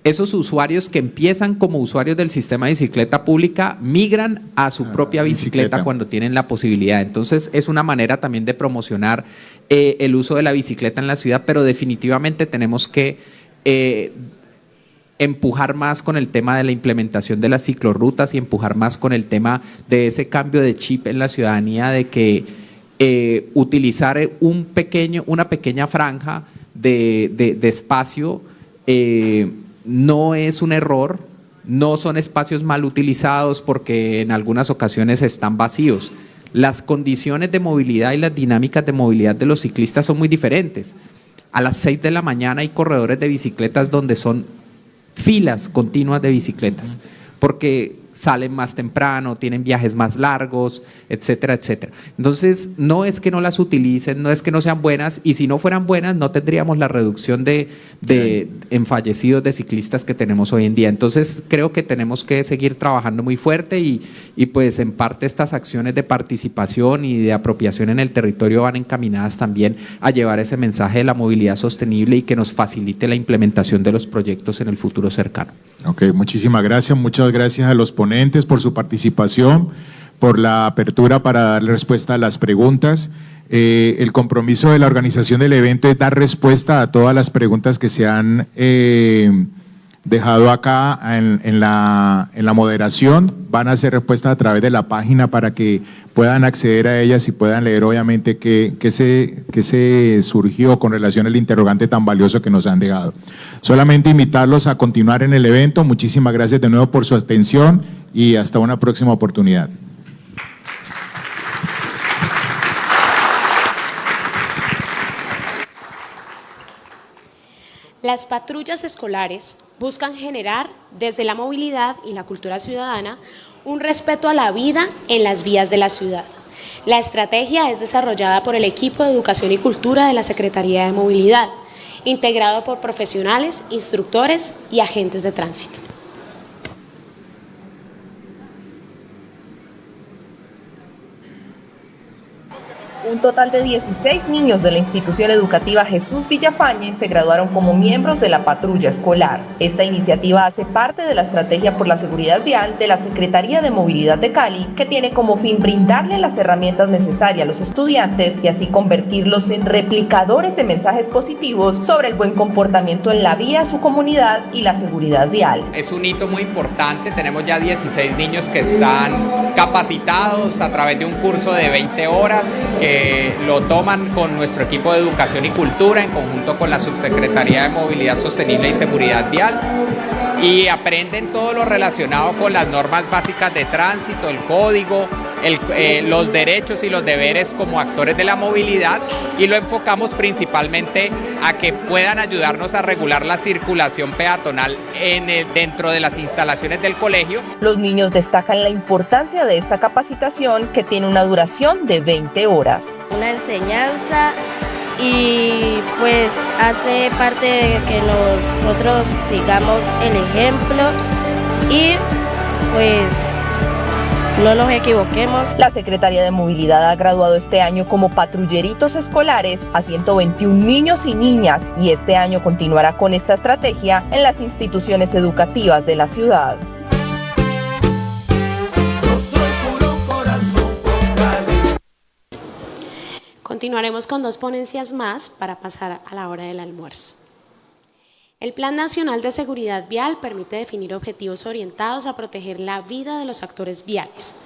esos usuarios que empiezan como usuarios del sistema de bicicleta pública migran a su propia bicicleta cuando tienen la posibilidad. Entonces es una manera también de promocionar el uso de la bicicleta en la ciudad, pero definitivamente tenemos que empujar más con el tema de la implementación de las ciclorrutas y empujar más con el tema de ese cambio de chip en la ciudadanía, de que utilizar una pequeña franja de espacio no es un error, no son espacios mal utilizados porque en algunas ocasiones están vacíos. Las condiciones de movilidad y las dinámicas de movilidad de los ciclistas son muy diferentes. A las 6 de la mañana hay corredores de bicicletas donde son filas continuas de bicicletas, porque salen más temprano, tienen viajes más largos, etcétera, etcétera. Entonces, no es que no las utilicen, no es que no sean buenas, y si no fueran buenas, no tendríamos la reducción en fallecidos de ciclistas que tenemos hoy en día. Entonces, creo que tenemos que seguir trabajando muy fuerte y pues en parte estas acciones de participación y de apropiación en el territorio van encaminadas también a llevar ese mensaje de la movilidad sostenible y que nos facilite la implementación de los proyectos en el futuro cercano. Ok, muchísimas gracias. Muchas gracias a los ponentes por su participación, por la apertura para dar respuesta a las preguntas. El compromiso de la organización del evento es dar respuesta a todas las preguntas que se han dejado acá en la moderación. Van a hacer respuesta a través de la página para que puedan acceder a ellas y puedan leer obviamente qué se surgió con relación al interrogante tan valioso que nos han dejado. Solamente invitarlos a continuar en el evento. Muchísimas gracias de nuevo por su atención y hasta una próxima oportunidad. Las patrullas escolares buscan generar, desde la movilidad y la cultura ciudadana, un respeto a la vida en las vías de la ciudad. La estrategia es desarrollada por el equipo de Educación y Cultura de la Secretaría de Movilidad, integrado por profesionales, instructores y agentes de tránsito. un total de 16 niños de la institución educativa Jesús Villafañe se graduaron como miembros de la patrulla escolar. Esta iniciativa hace parte de la estrategia por la seguridad vial de la Secretaría de Movilidad de Cali, que tiene como fin brindarle las herramientas necesarias a los estudiantes y así convertirlos en replicadores de mensajes positivos sobre el buen comportamiento en la vía, su comunidad y la seguridad vial. Es un hito muy importante, tenemos ya 16 niños que están capacitados a través de un curso de 20 horas que lo toman con nuestro equipo de Educación y Cultura en conjunto con la Subsecretaría de Movilidad Sostenible y Seguridad Vial, y aprenden todo lo relacionado con las normas básicas de tránsito, el código, los derechos y los deberes como actores de la movilidad, y lo enfocamos principalmente a que puedan ayudarnos a regular la circulación peatonal dentro de las instalaciones del colegio. Los niños destacan la importancia de esta capacitación, que tiene una duración de 20 horas. Una enseñanza y pues hace parte de que nosotros sigamos el ejemplo y pues no nos equivoquemos. La Secretaría de Movilidad ha graduado este año como patrulleritos escolares a 121 niños y niñas, y este año continuará con esta estrategia en las instituciones educativas de la ciudad. Continuaremos con 2 ponencias más para pasar a la hora del almuerzo. El Plan Nacional de Seguridad Vial permite definir objetivos orientados a proteger la vida de los actores viales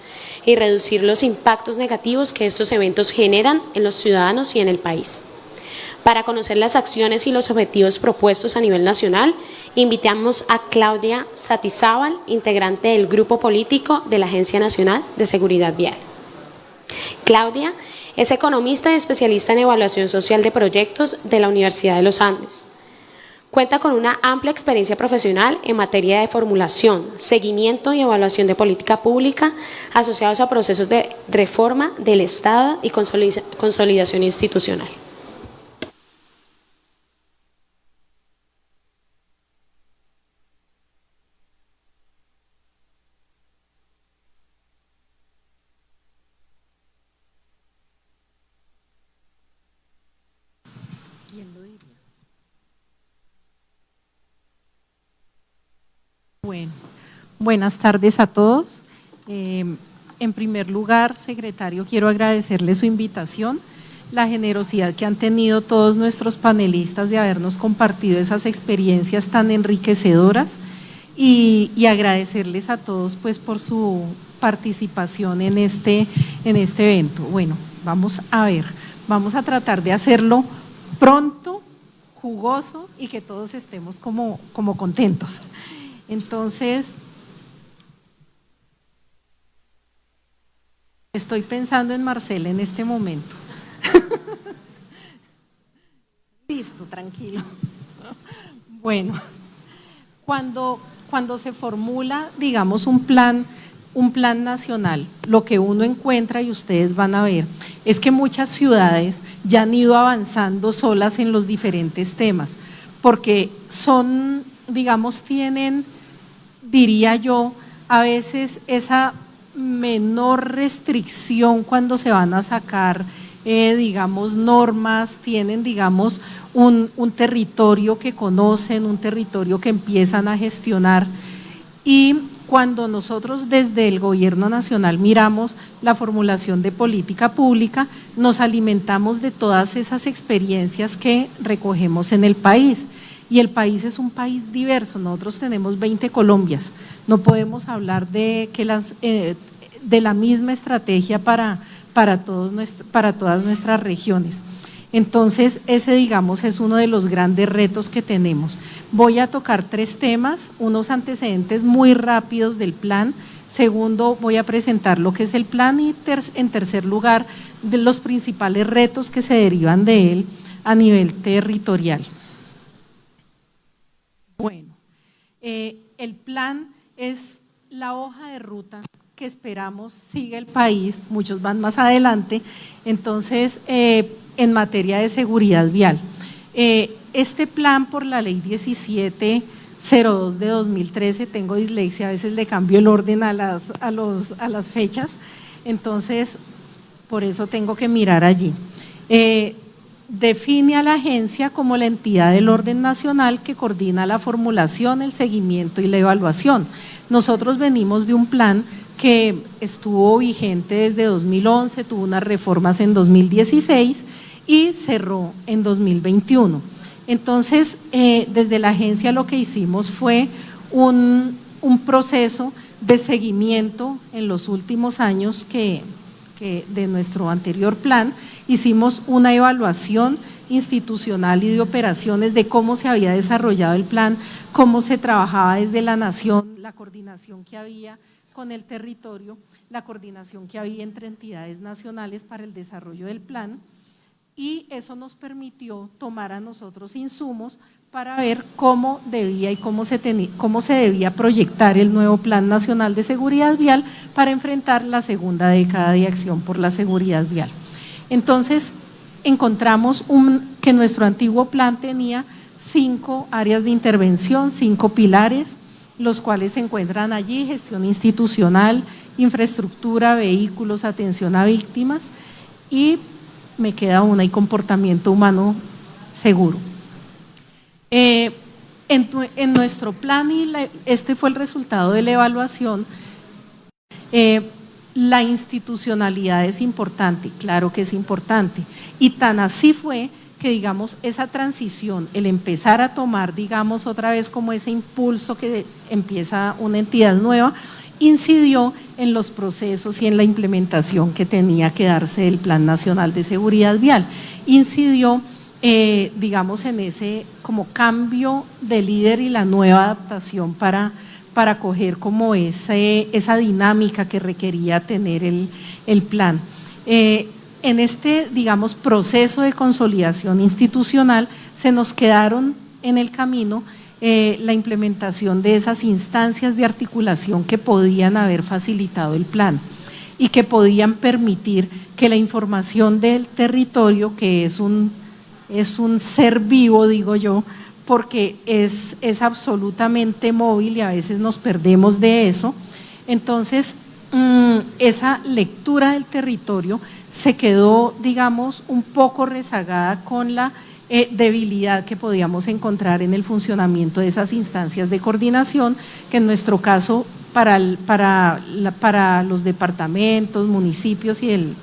y reducir los impactos negativos que estos eventos generan en los ciudadanos y en el país. Para conocer las acciones y los objetivos propuestos a nivel nacional, invitamos a Claudia Satizábal, integrante del Grupo Político de la Agencia Nacional de Seguridad Vial. Claudia es economista y especialista en evaluación social de proyectos de la Universidad de los Andes. Cuenta con una amplia experiencia profesional en materia de formulación, seguimiento y evaluación de política pública asociados a procesos de reforma del Estado y consolidación institucional. Bueno, buenas tardes a todos. En primer lugar, secretario, quiero agradecerle su invitación, la generosidad que han tenido todos nuestros panelistas de habernos compartido esas experiencias tan enriquecedoras y agradecerles a todos pues por su participación en este evento. Bueno, vamos a ver, vamos a tratar de hacerlo pronto, jugoso y que todos estemos como contentos. Entonces, estoy pensando en Marcela en este momento. Listo, tranquilo. Bueno, cuando se formula, digamos, un plan nacional, lo que uno encuentra, y ustedes van a ver, es que muchas ciudades ya han ido avanzando solas en los diferentes temas, porque son, digamos, tienen, diría yo, a veces esa menor restricción cuando se van a sacar, digamos, normas, tienen, digamos, un territorio que conocen, un territorio que empiezan a gestionar. Y cuando nosotros desde el Gobierno Nacional miramos la formulación de política pública, nos alimentamos de todas esas experiencias que recogemos en el país. Y el país es un país diverso, nosotros tenemos 20 Colombias, no podemos hablar de que de la misma estrategia para todas nuestras regiones. Entonces, ese, digamos, es uno de los grandes retos que tenemos. Voy a tocar 3 temas, unos antecedentes muy rápidos del plan. Segundo, voy a presentar lo que es el plan y en tercer lugar, de los principales retos que se derivan de él a nivel territorial. Bueno, el plan es la hoja de ruta que esperamos siga el país, muchos van más adelante, entonces en materia de seguridad vial. Este plan por la ley 1702 de 2013, tengo dislexia, a veces le cambio el orden a las fechas, entonces por eso tengo que mirar allí. Define a la agencia como la entidad del orden nacional que coordina la formulación, el seguimiento y la evaluación. Nosotros venimos de un plan que estuvo vigente desde 2011, tuvo unas reformas en 2016 y cerró en 2021. Entonces, desde la agencia lo que hicimos fue un proceso de seguimiento en los últimos años que de nuestro anterior plan. Hicimos una evaluación institucional y de operaciones de cómo se había desarrollado el plan, cómo se trabajaba desde la nación, la coordinación que había con el territorio, la coordinación que había entre entidades nacionales para el desarrollo del plan, y eso nos permitió tomar a nosotros insumos para ver cómo debía y cómo se debía proyectar el nuevo Plan Nacional de Seguridad Vial para enfrentar la segunda década de acción por la seguridad vial. Entonces, encontramos que nuestro antiguo plan tenía 5 áreas de intervención, 5 pilares, los cuales se encuentran allí: gestión institucional, infraestructura, vehículos, atención a víctimas, y me queda una, y comportamiento humano seguro. En nuestro plan, y este fue el resultado de la evaluación, la institucionalidad es importante, claro que es importante, y tan así fue que, digamos, esa transición, el empezar a tomar, digamos, otra vez como ese impulso que empieza una entidad nueva, incidió en los procesos y en la implementación que tenía que darse del Plan Nacional de Seguridad Vial, incidió digamos en ese como cambio de líder y la nueva adaptación para coger como esa dinámica que requería tener el plan. En este, digamos, proceso de consolidación institucional se nos quedaron en el camino la implementación de esas instancias de articulación que podían haber facilitado el plan y que podían permitir que la información del territorio, que es un ser vivo, digo yo, porque es absolutamente móvil y a veces nos perdemos de eso. Entonces, esa lectura del territorio se quedó, digamos, un poco rezagada con la debilidad que podíamos encontrar en el funcionamiento de esas instancias de coordinación, que en nuestro caso para los departamentos, municipios y el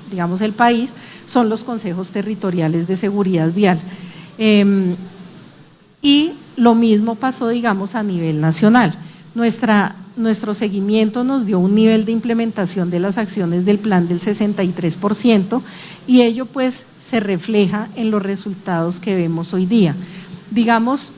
país son los consejos territoriales de seguridad vial. Y lo mismo pasó, digamos, a nivel nacional. Nuestro seguimiento nos dio un nivel de implementación de las acciones del plan del 63%, y ello pues se refleja en los resultados que vemos hoy día. Digamos,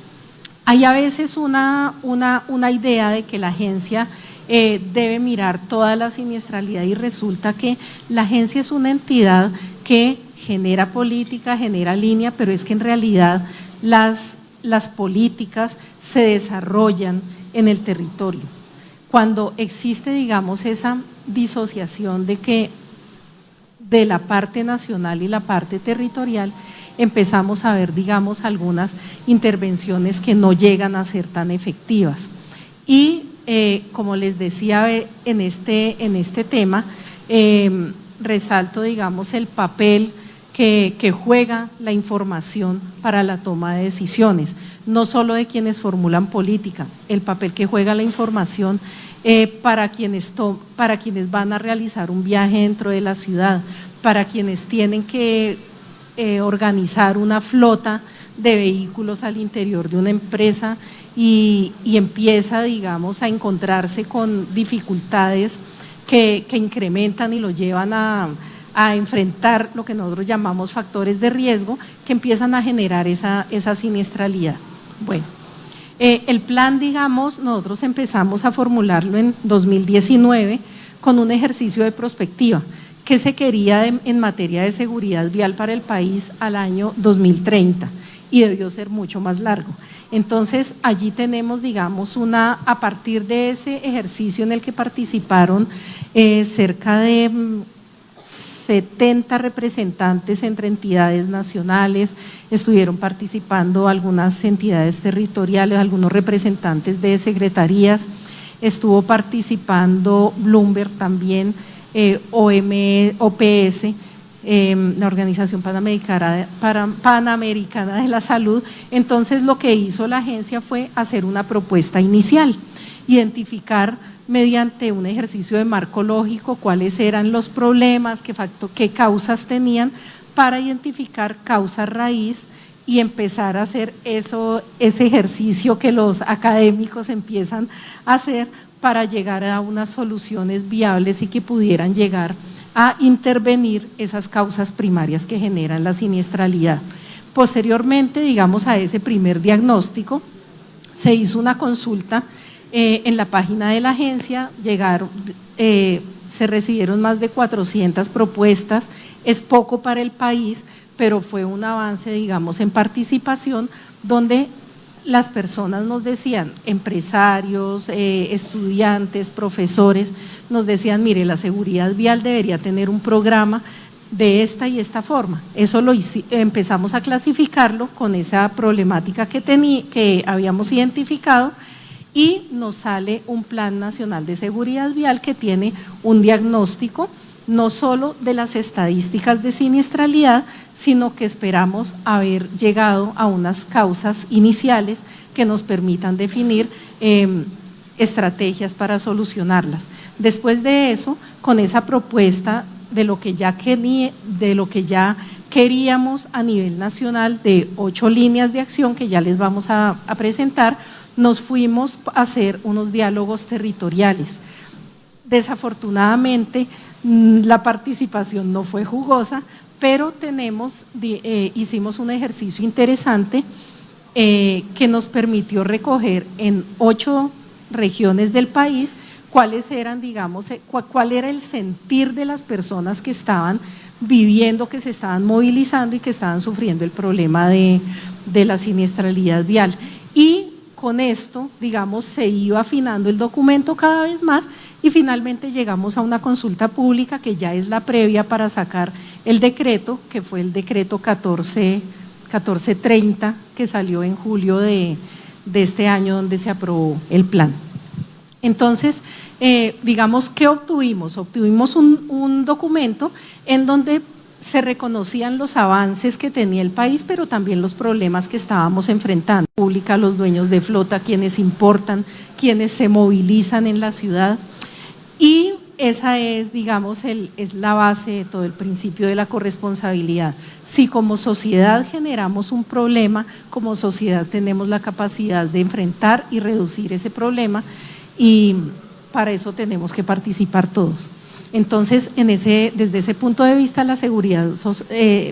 hay a veces una idea de que la agencia debe mirar toda la siniestralidad, y resulta que la agencia es una entidad que genera política, genera línea, pero es que en realidad las políticas se desarrollan en el territorio. Cuando existe, digamos, esa disociación de la parte nacional y la parte territorial, empezamos a ver, digamos, algunas intervenciones que no llegan a ser tan efectivas. Y como les decía, en este tema, resalto, digamos, el papel que juega la información para la toma de decisiones, no solo de quienes formulan política, el papel que juega la información para quienes van a realizar un viaje dentro de la ciudad, para quienes tienen que organizar una flota de vehículos al interior de una empresa y empieza, digamos, a encontrarse con dificultades que incrementan y lo llevan a enfrentar lo que nosotros llamamos factores de riesgo, que empiezan a generar esa siniestralidad. Bueno, el plan, digamos, nosotros empezamos a formularlo en 2019 con un ejercicio de prospectiva que se quería en materia de seguridad vial para el país al año 2030, y debió ser mucho más largo. Entonces, allí tenemos, digamos, a partir de ese ejercicio en el que participaron cerca de 70 representantes entre entidades nacionales, estuvieron participando algunas entidades territoriales, algunos representantes de secretarías, estuvo participando Bloomberg también, OPS, la Organización Panamericana de la Salud. Entonces lo que hizo la agencia fue hacer una propuesta inicial, identificar mediante un ejercicio de marco lógico cuáles eran los problemas, qué causas tenían, para identificar causas raíz y empezar a hacer ese ejercicio que los académicos empiezan a hacer para llegar a unas soluciones viables y que pudieran llegar a intervenir esas causas primarias que generan la siniestralidad. Posteriormente, digamos, a ese primer diagnóstico, se hizo una consulta en la página de la agencia, se recibieron más de 400 propuestas, es poco para el país, pero fue un avance, digamos, en participación, donde las personas nos decían, empresarios, estudiantes, profesores, nos decían, mire, la seguridad vial debería tener un programa de esta y esta forma. Eso empezamos a clasificarlo con esa problemática que habíamos identificado, y nos sale un Plan Nacional de Seguridad Vial que tiene un diagnóstico no solo de las estadísticas de siniestralidad, sino que esperamos haber llegado a unas causas iniciales que nos permitan definir estrategias para solucionarlas. Después de eso, con esa propuesta de lo que ya queríamos a nivel nacional, de 8 líneas de acción que ya les vamos a presentar, nos fuimos a hacer unos diálogos territoriales. Desafortunadamente, la participación no fue jugosa, pero hicimos un ejercicio interesante que nos permitió recoger en 8 regiones del país cuáles eran, digamos, cuál era el sentir de las personas que estaban viviendo, que se estaban movilizando y que estaban sufriendo el problema de la siniestralidad vial. Y con esto, digamos, se iba afinando el documento cada vez más, y finalmente llegamos a una consulta pública que ya es la previa para sacar el decreto, que fue el decreto 1430, que salió en julio de este año, donde se aprobó el plan. Entonces, digamos, ¿qué obtuvimos? Obtuvimos un documento en donde se reconocían los avances que tenía el país, pero también los problemas que estábamos enfrentando. Pública, los dueños de flota, quienes importan, quienes se movilizan en la ciudad, y esa es, digamos, es la base de todo el principio de la corresponsabilidad. Si como sociedad generamos un problema, como sociedad tenemos la capacidad de enfrentar y reducir ese problema, y para eso tenemos que participar todos. Entonces, desde ese punto de vista, la seguridad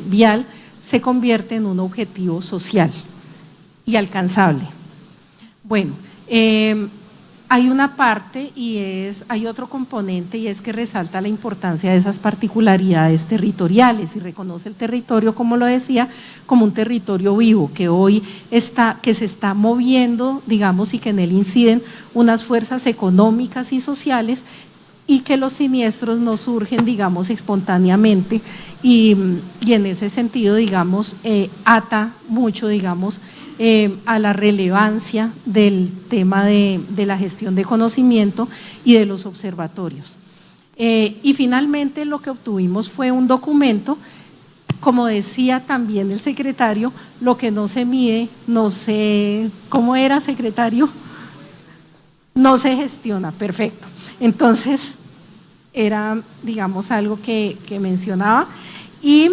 vial se convierte en un objetivo social y alcanzable. Bueno, hay una parte hay otro componente, y es que resalta la importancia de esas particularidades territoriales y reconoce el territorio, como lo decía, como un territorio vivo que hoy que se está moviendo, digamos, y que en él inciden unas fuerzas económicas y sociales, y que los siniestros no surgen, digamos, espontáneamente, y en ese sentido, digamos, ata mucho, digamos, a la relevancia del tema de la gestión de conocimiento y de los observatorios. Y finalmente lo que obtuvimos fue un documento, como decía también el secretario, lo que no se mide, no se, ¿cómo era, secretario? No se gestiona, perfecto. Entonces, era, digamos, algo que mencionaba, y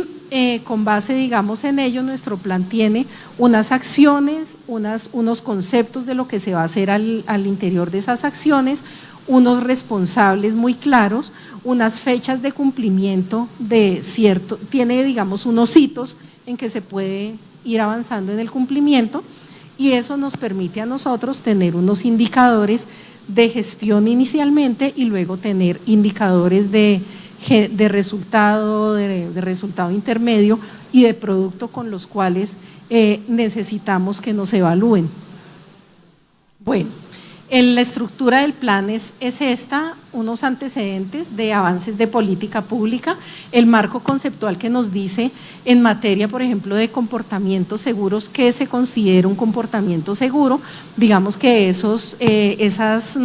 con base, digamos, en ello, nuestro plan tiene unas acciones, unos conceptos de lo que se va a hacer al interior de esas acciones, unos responsables muy claros, unas fechas de cumplimiento tiene, digamos, unos hitos en que se puede ir avanzando en el cumplimiento, y eso nos permite a nosotros tener unos indicadores de gestión inicialmente, y luego tener indicadores de resultado, de resultado intermedio y de producto, con los cuales necesitamos que nos evalúen. Bueno, la estructura del plan es esta, unos antecedentes de avances de política pública, el marco conceptual que nos dice en materia, por ejemplo, de comportamientos seguros, qué se considera un comportamiento seguro, digamos que esas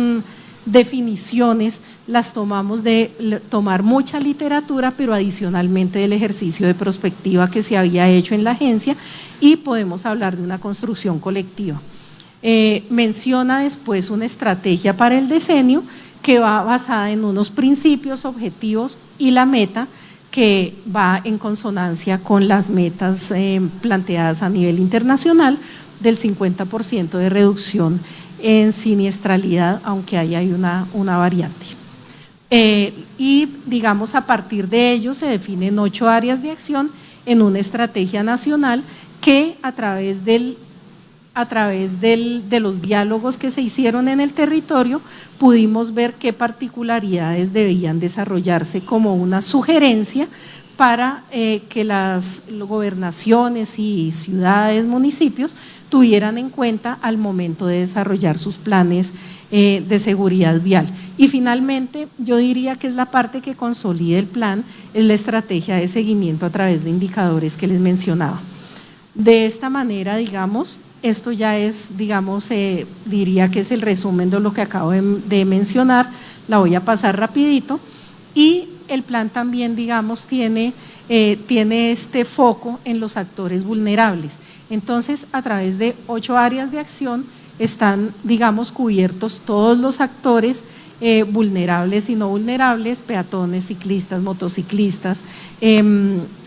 definiciones las tomamos de tomar mucha literatura, pero adicionalmente del ejercicio de prospectiva que se había hecho en la agencia, y podemos hablar de una construcción colectiva. Menciona después una estrategia para el decenio que va basada en unos principios, objetivos y la meta, que va en consonancia con las metas planteadas a nivel internacional del 50% de reducción en siniestralidad, aunque ahí hay una variante. Y digamos, a partir de ello se definen 8 áreas de acción en una estrategia nacional que a través de los diálogos que se hicieron en el territorio pudimos ver qué particularidades debían desarrollarse como una sugerencia para que las gobernaciones y ciudades, municipios tuvieran en cuenta al momento de desarrollar sus planes de seguridad vial. Y finalmente, yo diría que es la parte que consolida el plan, es la estrategia de seguimiento a través de indicadores que les mencionaba. De esta manera, digamos, esto ya es, digamos, diría que es el resumen de lo que acabo de mencionar, la voy a pasar rapidito. Y el plan también, digamos, tiene este foco en los actores vulnerables. Entonces, a través de 8 áreas de acción están, digamos, cubiertos todos los actores vulnerables y no vulnerables, peatones, ciclistas, motociclistas,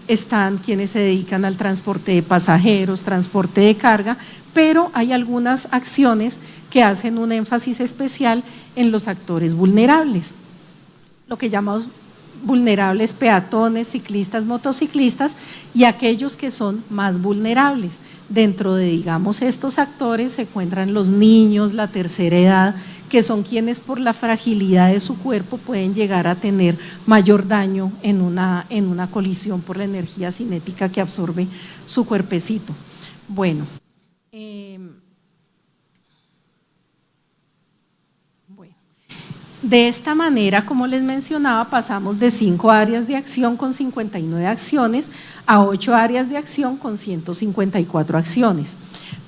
están quienes se dedican al transporte de pasajeros, transporte de carga, pero hay algunas acciones que hacen un énfasis especial en los actores vulnerables, lo que llamamos vulnerables, peatones, ciclistas, motociclistas, y aquellos que son más vulnerables. Dentro de, digamos, estos actores se encuentran los niños, la tercera edad, que son quienes por la fragilidad de su cuerpo pueden llegar a tener mayor daño en una colisión por la energía cinética que absorbe su cuerpecito. Bueno, de esta manera, como les mencionaba, pasamos de 5 áreas de acción con 59 acciones a 8 áreas de acción con 154 acciones.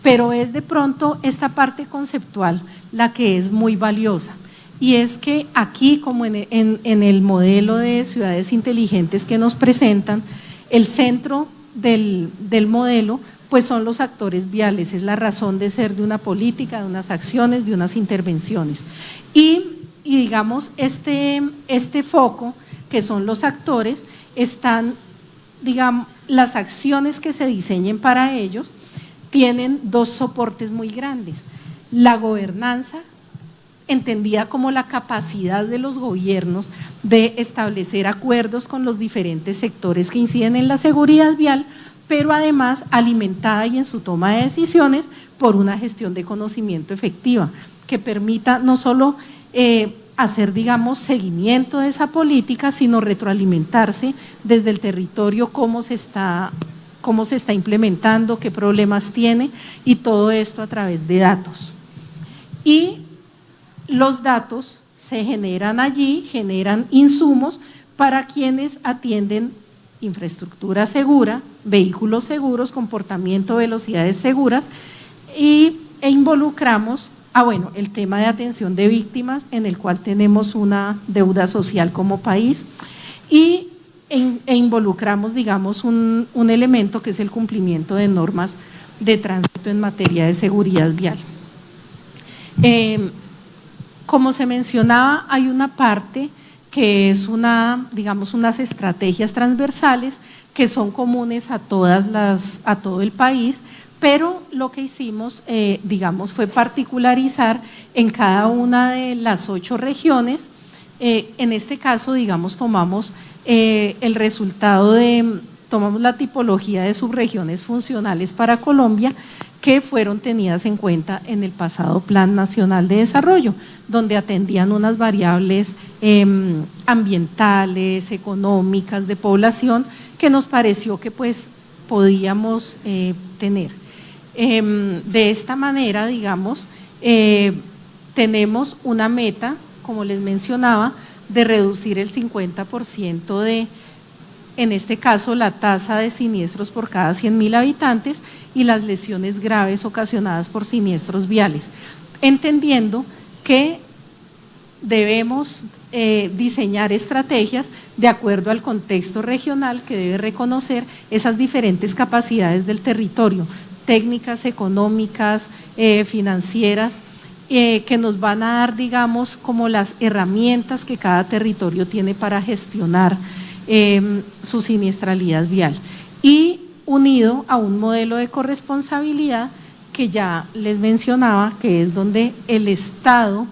Pero es de pronto esta parte conceptual la que es muy valiosa, y es que aquí, como en el modelo de ciudades inteligentes que nos presentan, el centro del modelo pues son los actores viales, es la razón de ser de una política, de unas acciones, de unas intervenciones. Y digamos, este foco, que son los actores, están, digamos, las acciones que se diseñen para ellos tienen 2 soportes muy grandes: la gobernanza, entendida como la capacidad de los gobiernos de establecer acuerdos con los diferentes sectores que inciden en la seguridad vial, pero además alimentada y en su toma de decisiones por una gestión de conocimiento efectiva, que permita no solo hacer, digamos, seguimiento de esa política, sino retroalimentarse desde el territorio cómo se está implementando, qué problemas tiene, y todo esto a través de datos. Y los datos se generan allí, generan insumos para quienes atienden infraestructura segura, vehículos seguros, comportamiento, velocidades seguras, e involucramos el tema de atención de víctimas, en el cual tenemos una deuda social como país, e involucramos, digamos, un elemento que es el cumplimiento de normas de tránsito en materia de seguridad vial. Como se mencionaba, hay una parte que es digamos, unas estrategias transversales que son comunes a todo el país, pero lo que hicimos, digamos, fue particularizar en cada una de las 8 regiones. En este caso, digamos, tomamos el resultado tomamos la tipología de subregiones funcionales para Colombia, que fueron tenidas en cuenta en el pasado Plan Nacional de Desarrollo, donde atendían unas variables ambientales, económicas, de población, que nos pareció que pues podíamos tener. De esta manera, digamos, tenemos una meta, como les mencionaba, de reducir el 50% en este caso, la tasa de siniestros por cada 100.000 habitantes y las lesiones graves ocasionadas por siniestros viales, entendiendo que debemos diseñar estrategias de acuerdo al contexto regional que debe reconocer esas diferentes capacidades del territorio, técnicas, económicas, financieras, que nos van a dar, digamos, como las herramientas que cada territorio tiene para gestionar su siniestralidad vial, y unido a un modelo de corresponsabilidad que ya les mencionaba, que es donde el Estado,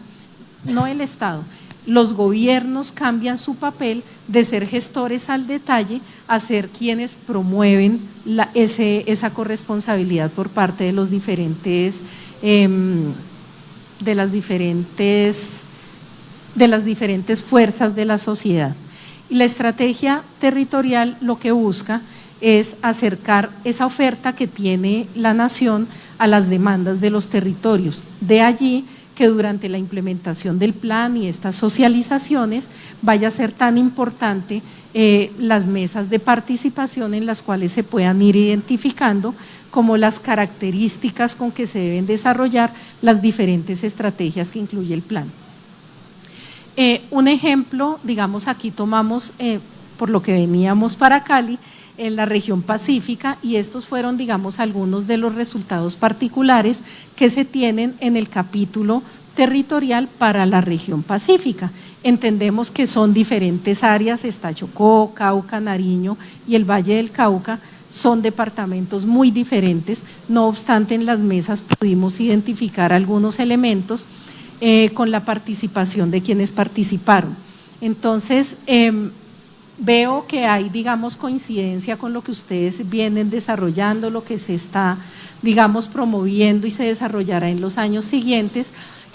los gobiernos cambian su papel de ser gestores al detalle a ser quienes promueven esa corresponsabilidad por parte de los diferentes de las diferentes fuerzas de la sociedad. Y la estrategia territorial lo que busca es acercar esa oferta que tiene la nación a las demandas de los territorios. De allí que durante la implementación del plan y estas socializaciones vaya a ser tan importante las mesas de participación en las cuales se puedan ir identificando como las características con que se deben desarrollar las diferentes estrategias que incluye el plan. Un ejemplo, digamos, aquí tomamos por lo que veníamos para Cali, en la región pacífica, y estos fueron, digamos, algunos de los resultados particulares que se tienen en el capítulo territorial para la región pacífica. Entendemos que son diferentes áreas, está Chocó, Cauca, Nariño y el Valle del Cauca, son departamentos muy diferentes, no obstante en las mesas pudimos identificar algunos elementos con la participación de quienes participaron. Entonces, veo que hay, digamos, coincidencia con lo que ustedes vienen desarrollando, lo que se está, digamos, promoviendo y se desarrollará en los años siguientes,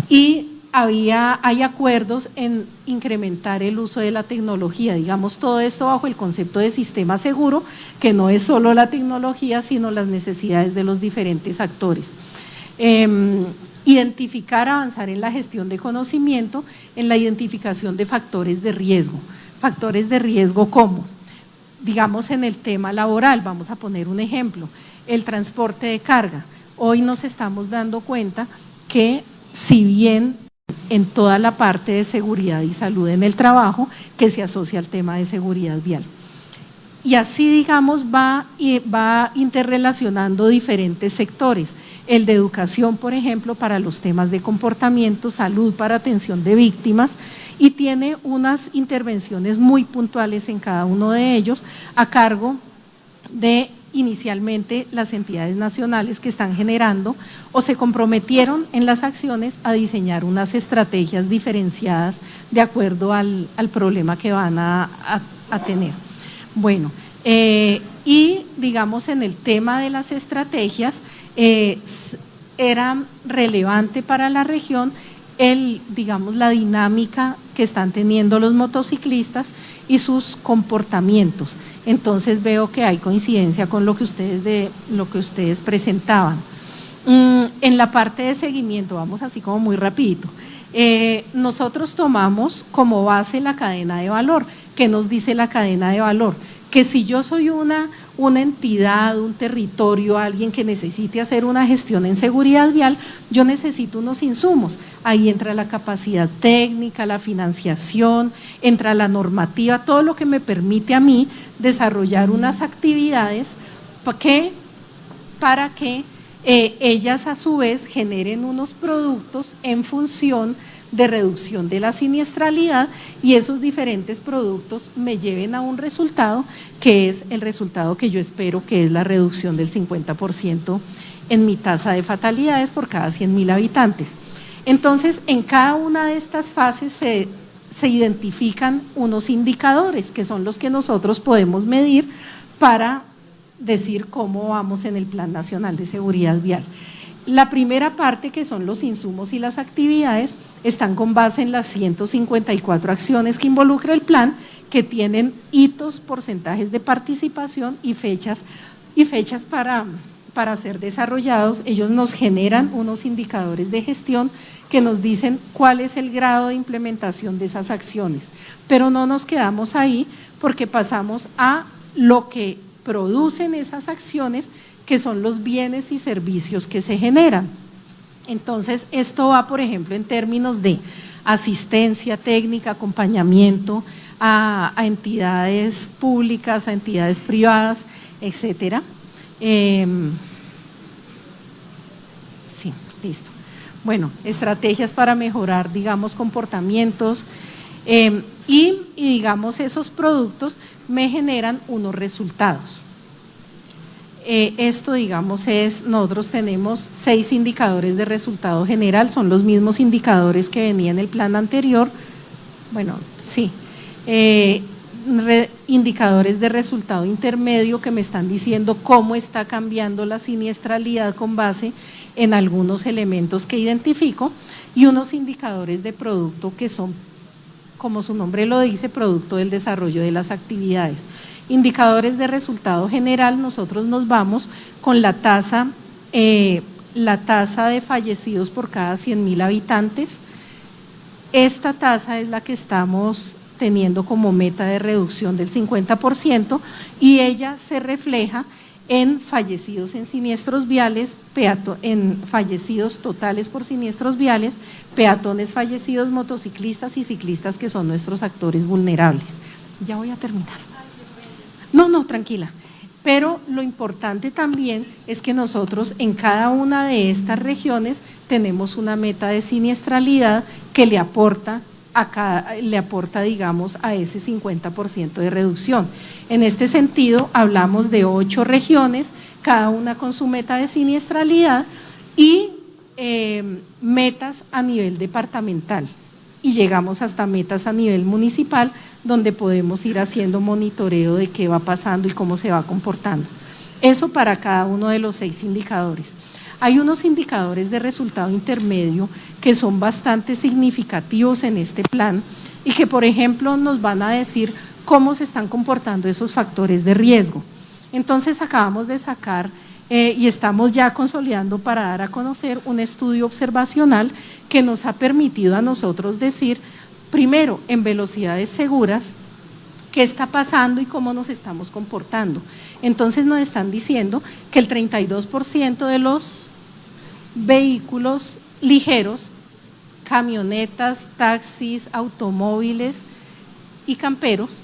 y hay acuerdos en incrementar el uso de la tecnología, digamos, todo esto bajo el concepto de sistema seguro, que no es solo la tecnología, sino las necesidades de los diferentes actores. Identificar, avanzar en la gestión de conocimiento, en la identificación de factores de riesgo. Factores de riesgo como, digamos, en el tema laboral, vamos a poner un ejemplo, el transporte de carga. Hoy nos estamos dando cuenta que si bien en toda la parte de seguridad y salud en el trabajo, que se asocia al tema de seguridad vial. Y así, digamos, va interrelacionando diferentes sectores. El de educación, por ejemplo, para los temas de comportamiento, salud para atención de víctimas, y tiene unas intervenciones muy puntuales en cada uno de ellos a cargo de inicialmente las entidades nacionales que están generando o se comprometieron en las acciones a diseñar unas estrategias diferenciadas de acuerdo al problema que van a tener. Bueno, y digamos en el tema de las estrategias, era relevante para la región digamos, la dinámica que están teniendo los motociclistas y sus comportamientos. Entonces veo que hay coincidencia con lo que ustedes presentaban. En la parte de seguimiento, vamos así como muy rapidito, nosotros tomamos como base la cadena de valor. ¿Qué nos dice la cadena de valor? Que si yo soy una entidad, un territorio, alguien que necesite hacer una gestión en seguridad vial, yo necesito unos insumos. Ahí entra la capacidad técnica, la financiación, entra la normativa, todo lo que me permite a mí desarrollar unas actividades para que ellas a su vez generen unos productos en función de reducción de la siniestralidad, y esos diferentes productos me lleven a un resultado que es el resultado que yo espero, que es la reducción del 50% en mi tasa de fatalidades por cada 100.000 habitantes. Entonces, en cada una de estas fases se identifican unos indicadores que son los que nosotros podemos medir para decir cómo vamos en el Plan Nacional de Seguridad Vial. La primera parte, que son los insumos y las actividades, están con base en las 154 acciones que involucra el plan, que tienen hitos, porcentajes de participación y fechas para ser desarrollados. Ellos nos generan unos indicadores de gestión que nos dicen cuál es el grado de implementación de esas acciones, pero no nos quedamos ahí, porque pasamos a lo que producen esas acciones, que son los bienes y servicios que se generan. Entonces, esto va, por ejemplo, en términos de asistencia técnica, acompañamiento a entidades públicas, a entidades privadas, etcétera. Sí, listo. Bueno, estrategias para mejorar, digamos, comportamientos y digamos, esos productos me generan unos resultados. Esto, digamos, nosotros tenemos 6 indicadores de resultado general, son los mismos indicadores que venía en el plan anterior. Bueno, sí. Indicadores de resultado intermedio que me están diciendo cómo está cambiando la siniestralidad con base en algunos elementos que identifico, y unos indicadores de producto que son, como su nombre lo dice, producto del desarrollo de las actividades. Indicadores de resultado general, nosotros nos vamos con la tasa de fallecidos por cada 100.000 habitantes. Esta tasa es la que estamos teniendo como meta de reducción del 50%, y ella se refleja en fallecidos en siniestros viales, en fallecidos totales por siniestros viales, peatones fallecidos, motociclistas y ciclistas, que son nuestros actores vulnerables. Ya voy a terminar. No, tranquila. Pero lo importante también es que nosotros en cada una de estas regiones tenemos una meta de siniestralidad que le aporta, digamos, a ese 50% de reducción. En este sentido, hablamos de 8 regiones, cada una con su meta de siniestralidad y metas a nivel departamental. Y llegamos hasta metas a nivel municipal, donde podemos ir haciendo monitoreo de qué va pasando y cómo se va comportando. Eso para cada uno de los 6 indicadores. Hay unos indicadores de resultado intermedio que son bastante significativos en este plan y que, por ejemplo, nos van a decir cómo se están comportando esos factores de riesgo. Entonces, acabamos de sacar y estamos ya consolidando para dar a conocer un estudio observacional que nos ha permitido a nosotros decir, primero, en velocidades seguras, qué está pasando y cómo nos estamos comportando. Entonces nos están diciendo que el 32% de los vehículos ligeros, camionetas, taxis, automóviles y camperos,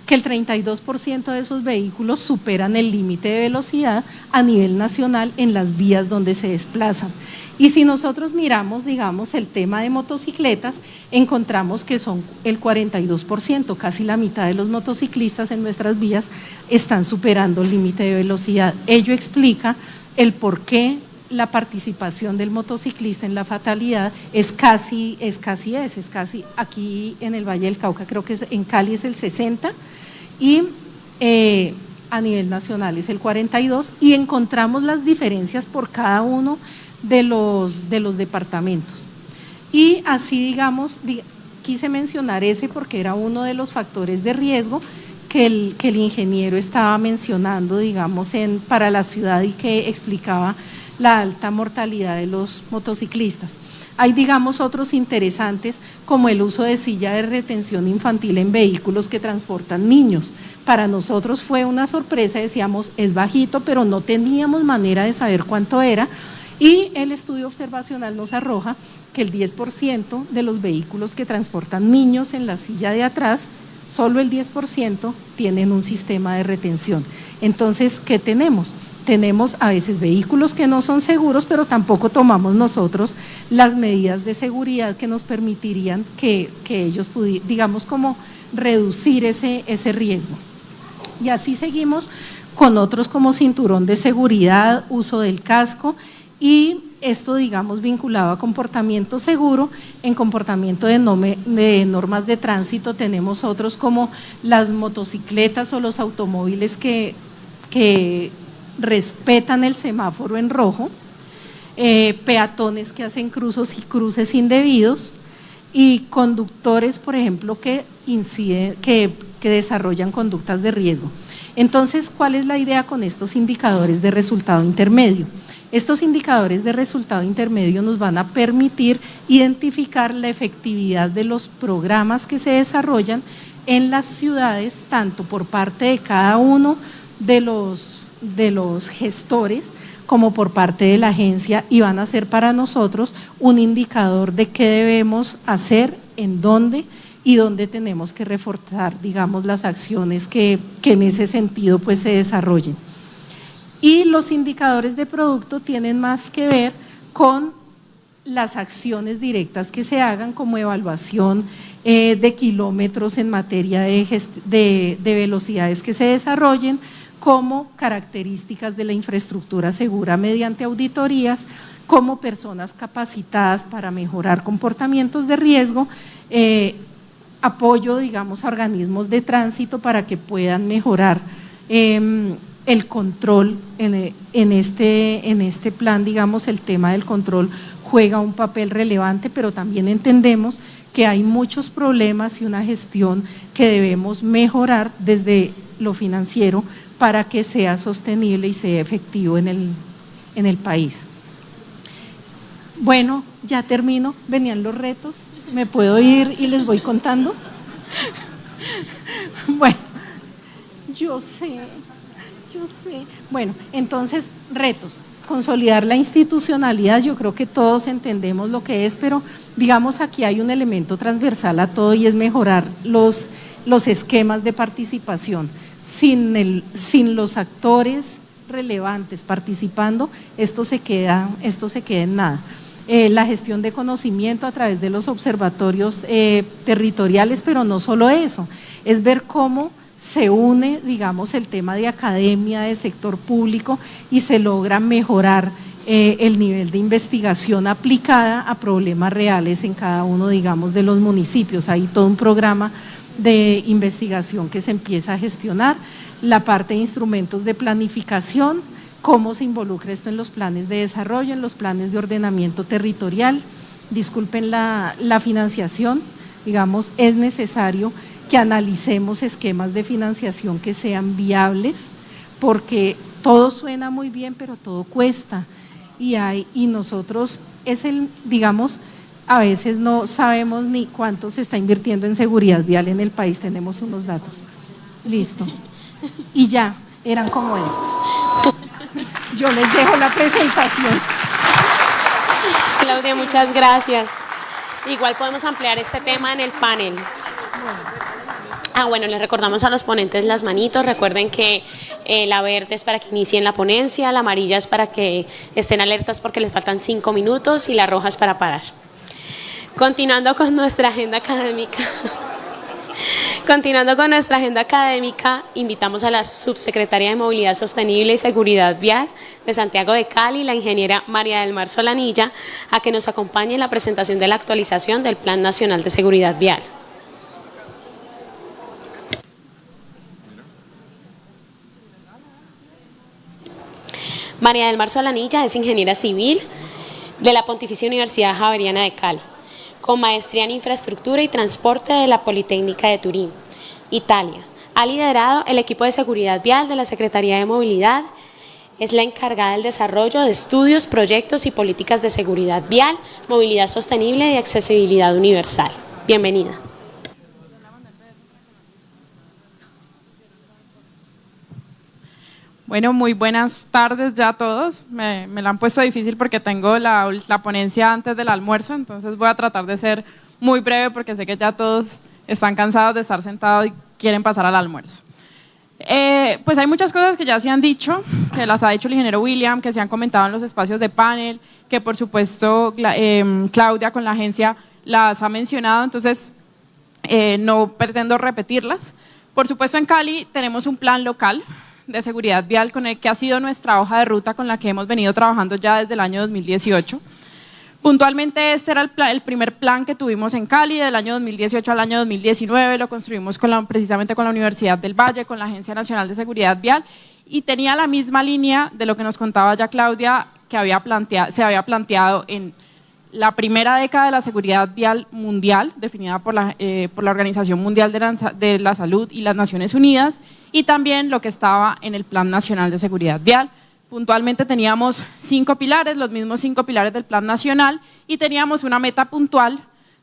que el 32% de esos vehículos superan el límite de velocidad a nivel nacional en las vías donde se desplazan. Y si nosotros miramos, digamos, el tema de motocicletas, encontramos que son el 42%, casi la mitad de los motociclistas en nuestras vías están superando el límite de velocidad. Ello explica el por qué la participación del motociclista en la fatalidad es casi aquí en el Valle del Cauca, creo que en Cali es el 60% y a nivel nacional es el 42%, y encontramos las diferencias por cada uno de los departamentos. Y así, digamos, quise mencionar ese porque era uno de los factores de riesgo que el ingeniero estaba mencionando, digamos, para la ciudad y que explicaba la alta mortalidad de los motociclistas. Hay, digamos, otros interesantes como el uso de silla de retención infantil en vehículos que transportan niños. Para nosotros fue una sorpresa, decíamos, es bajito, pero no teníamos manera de saber cuánto era, y el estudio observacional nos arroja que el 10% de los vehículos que transportan niños en la silla de atrás, solo el 10% tienen un sistema de retención. Entonces, ¿qué tenemos? Tenemos a veces vehículos que no son seguros, pero tampoco tomamos nosotros las medidas de seguridad que nos permitirían que ellos pudieran, digamos, como reducir ese riesgo. Y así seguimos con otros como cinturón de seguridad, uso del casco, y esto, digamos, vinculado a comportamiento seguro. En comportamiento de normas de tránsito tenemos otros como las motocicletas o los automóviles que respetan el semáforo en rojo, peatones que hacen cruces indebidos y conductores, por ejemplo, que desarrollan conductas de riesgo. Entonces, ¿cuál es la idea con estos indicadores de resultado intermedio? Estos indicadores de resultado intermedio nos van a permitir identificar la efectividad de los programas que se desarrollan en las ciudades, tanto por parte de cada uno de los gestores, como por parte de la agencia, y van a ser para nosotros un indicador de qué debemos hacer, en dónde y dónde tenemos que reforzar, digamos, las acciones que en ese sentido pues se desarrollen. Y los indicadores de producto tienen más que ver con las acciones directas que se hagan, como evaluación de kilómetros en materia de velocidades que se desarrollen, como características de la infraestructura segura mediante auditorías, como personas capacitadas para mejorar comportamientos de riesgo, apoyo, digamos, a organismos de tránsito para que puedan mejorar el control en este plan. Digamos, el tema del control juega un papel relevante, pero también entendemos que hay muchos problemas y una gestión que debemos mejorar desde lo financiero para que sea sostenible y sea efectivo en el país. Bueno, ya termino, venían los retos, ¿me puedo ir y les voy contando? Bueno, yo sé. Bueno, entonces, retos. Consolidar la institucionalidad, yo creo que todos entendemos lo que es, pero digamos aquí hay un elemento transversal a todo y es mejorar los esquemas de participación. Sin los actores relevantes participando, esto se queda en nada. La gestión de conocimiento a través de los observatorios territoriales, pero no solo eso, es ver cómo se une, digamos, el tema de academia, de sector público, y se logra mejorar el nivel de investigación aplicada a problemas reales en cada uno, digamos, de los municipios. Hay todo un programa de investigación que se empieza a gestionar, la parte de instrumentos de planificación, cómo se involucra esto en los planes de desarrollo, en los planes de ordenamiento territorial. Disculpen la financiación, digamos, es necesario que analicemos esquemas de financiación que sean viables, porque todo suena muy bien, pero todo cuesta, y nosotros digamos, a veces no sabemos ni cuánto se está invirtiendo en seguridad vial en el país. Tenemos unos datos. Listo. Y ya, eran como estos. Yo les dejo la presentación. Claudia, muchas gracias. Igual podemos ampliar este tema en el panel. Bueno, les recordamos a los ponentes las manitos. Recuerden que la verde es para que inicien la ponencia, la amarilla es para que estén alertas porque les faltan 5 minutos y la roja es para parar. Continuando con nuestra agenda académica, invitamos a la subsecretaria de Movilidad Sostenible y Seguridad Vial de Santiago de Cali, la ingeniera María del Mar Solanilla, a que nos acompañe en la presentación de la actualización del Plan Nacional de Seguridad Vial. María del Mar Solanilla es ingeniera civil de la Pontificia Universidad Javeriana de Cali, con maestría en Infraestructura y Transporte de la Politécnica de Turín, Italia. Ha liderado el equipo de seguridad vial de la Secretaría de Movilidad, es la encargada del desarrollo de estudios, proyectos y políticas de seguridad vial, movilidad sostenible y accesibilidad universal. Bienvenida. Bueno, muy buenas tardes ya a todos. Me la han puesto difícil porque tengo la ponencia antes del almuerzo, entonces voy a tratar de ser muy breve porque sé que ya todos están cansados de estar sentados y quieren pasar al almuerzo. Pues hay muchas cosas que ya se han dicho, que las ha dicho el ingeniero William, que se han comentado en los espacios de panel, que por supuesto Claudia con la agencia las ha mencionado, entonces no pretendo repetirlas. Por supuesto en Cali tenemos un plan local de seguridad vial con el que ha sido nuestra hoja de ruta con la que hemos venido trabajando ya desde el año 2018. Puntualmente este era el primer plan que tuvimos en Cali, del año 2018 al año 2019, lo construimos precisamente con la Universidad del Valle, con la Agencia Nacional de Seguridad Vial, y tenía la misma línea de lo que nos contaba ya Claudia, que se había planteado en la primera década de la seguridad vial mundial, definida por la Organización Mundial de la Salud y las Naciones Unidas, y también lo que estaba en el Plan Nacional de Seguridad Vial. Puntualmente teníamos 5 pilares, los mismos 5 pilares del Plan Nacional, y teníamos una meta puntual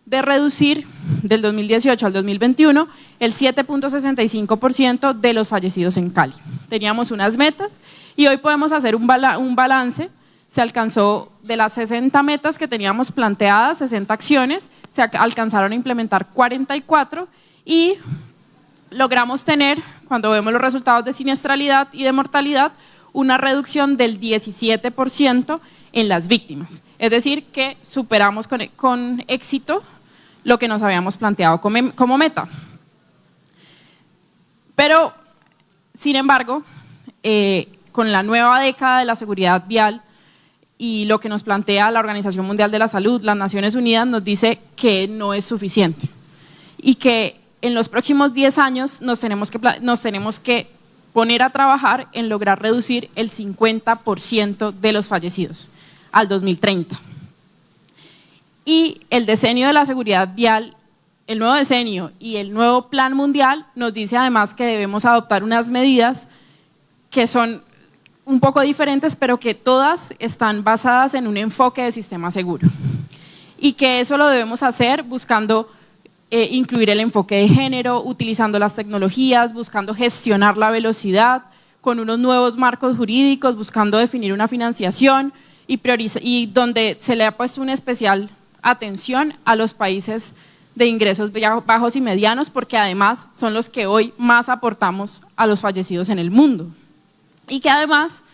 de reducir del 2018 al 2021 el 7.65% de los fallecidos en Cali. Teníamos unas metas y hoy podemos hacer un balance. Se alcanzó de las 60 metas que teníamos planteadas, 60 acciones, se alcanzaron a implementar 44 y logramos tener, cuando vemos los resultados de siniestralidad y de mortalidad, una reducción del 17% en las víctimas. Es decir, que superamos con éxito lo que nos habíamos planteado como meta. Pero, sin embargo, con la nueva década de la seguridad vial y lo que nos plantea la Organización Mundial de la Salud, las Naciones Unidas, nos dice que no es suficiente y que en los próximos 10 años nos tenemos que poner a trabajar en lograr reducir el 50% de los fallecidos al 2030. Y el decenio de la seguridad vial, el nuevo decenio y el nuevo plan mundial nos dice además que debemos adoptar unas medidas que son un poco diferentes, pero que todas están basadas en un enfoque de sistema seguro. Y que eso lo debemos hacer buscando incluir el enfoque de género, utilizando las tecnologías, buscando gestionar la velocidad, con unos nuevos marcos jurídicos, buscando definir una financiación y donde se le ha puesto una especial atención a los países de ingresos bajos y medianos, porque además son los que hoy más aportamos a los fallecidos en el mundo. Y que además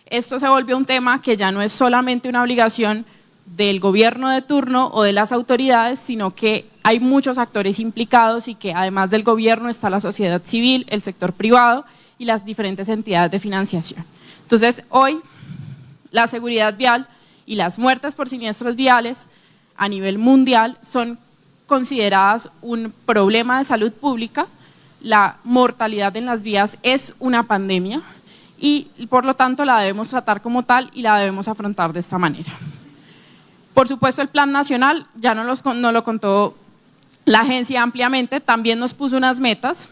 esto se volvió un tema que ya no es solamente una obligación del gobierno de turno o de las autoridades, sino que hay muchos actores implicados y que además del gobierno está la sociedad civil, el sector privado y las diferentes entidades de financiación. Entonces, hoy la seguridad vial y las muertes por siniestros viales a nivel mundial son consideradas un problema de salud pública. La mortalidad en las vías es una pandemia y por lo tanto la debemos tratar como tal y la debemos afrontar de esta manera. Por supuesto, el plan nacional, ya nos lo contó la agencia ampliamente, también nos puso unas metas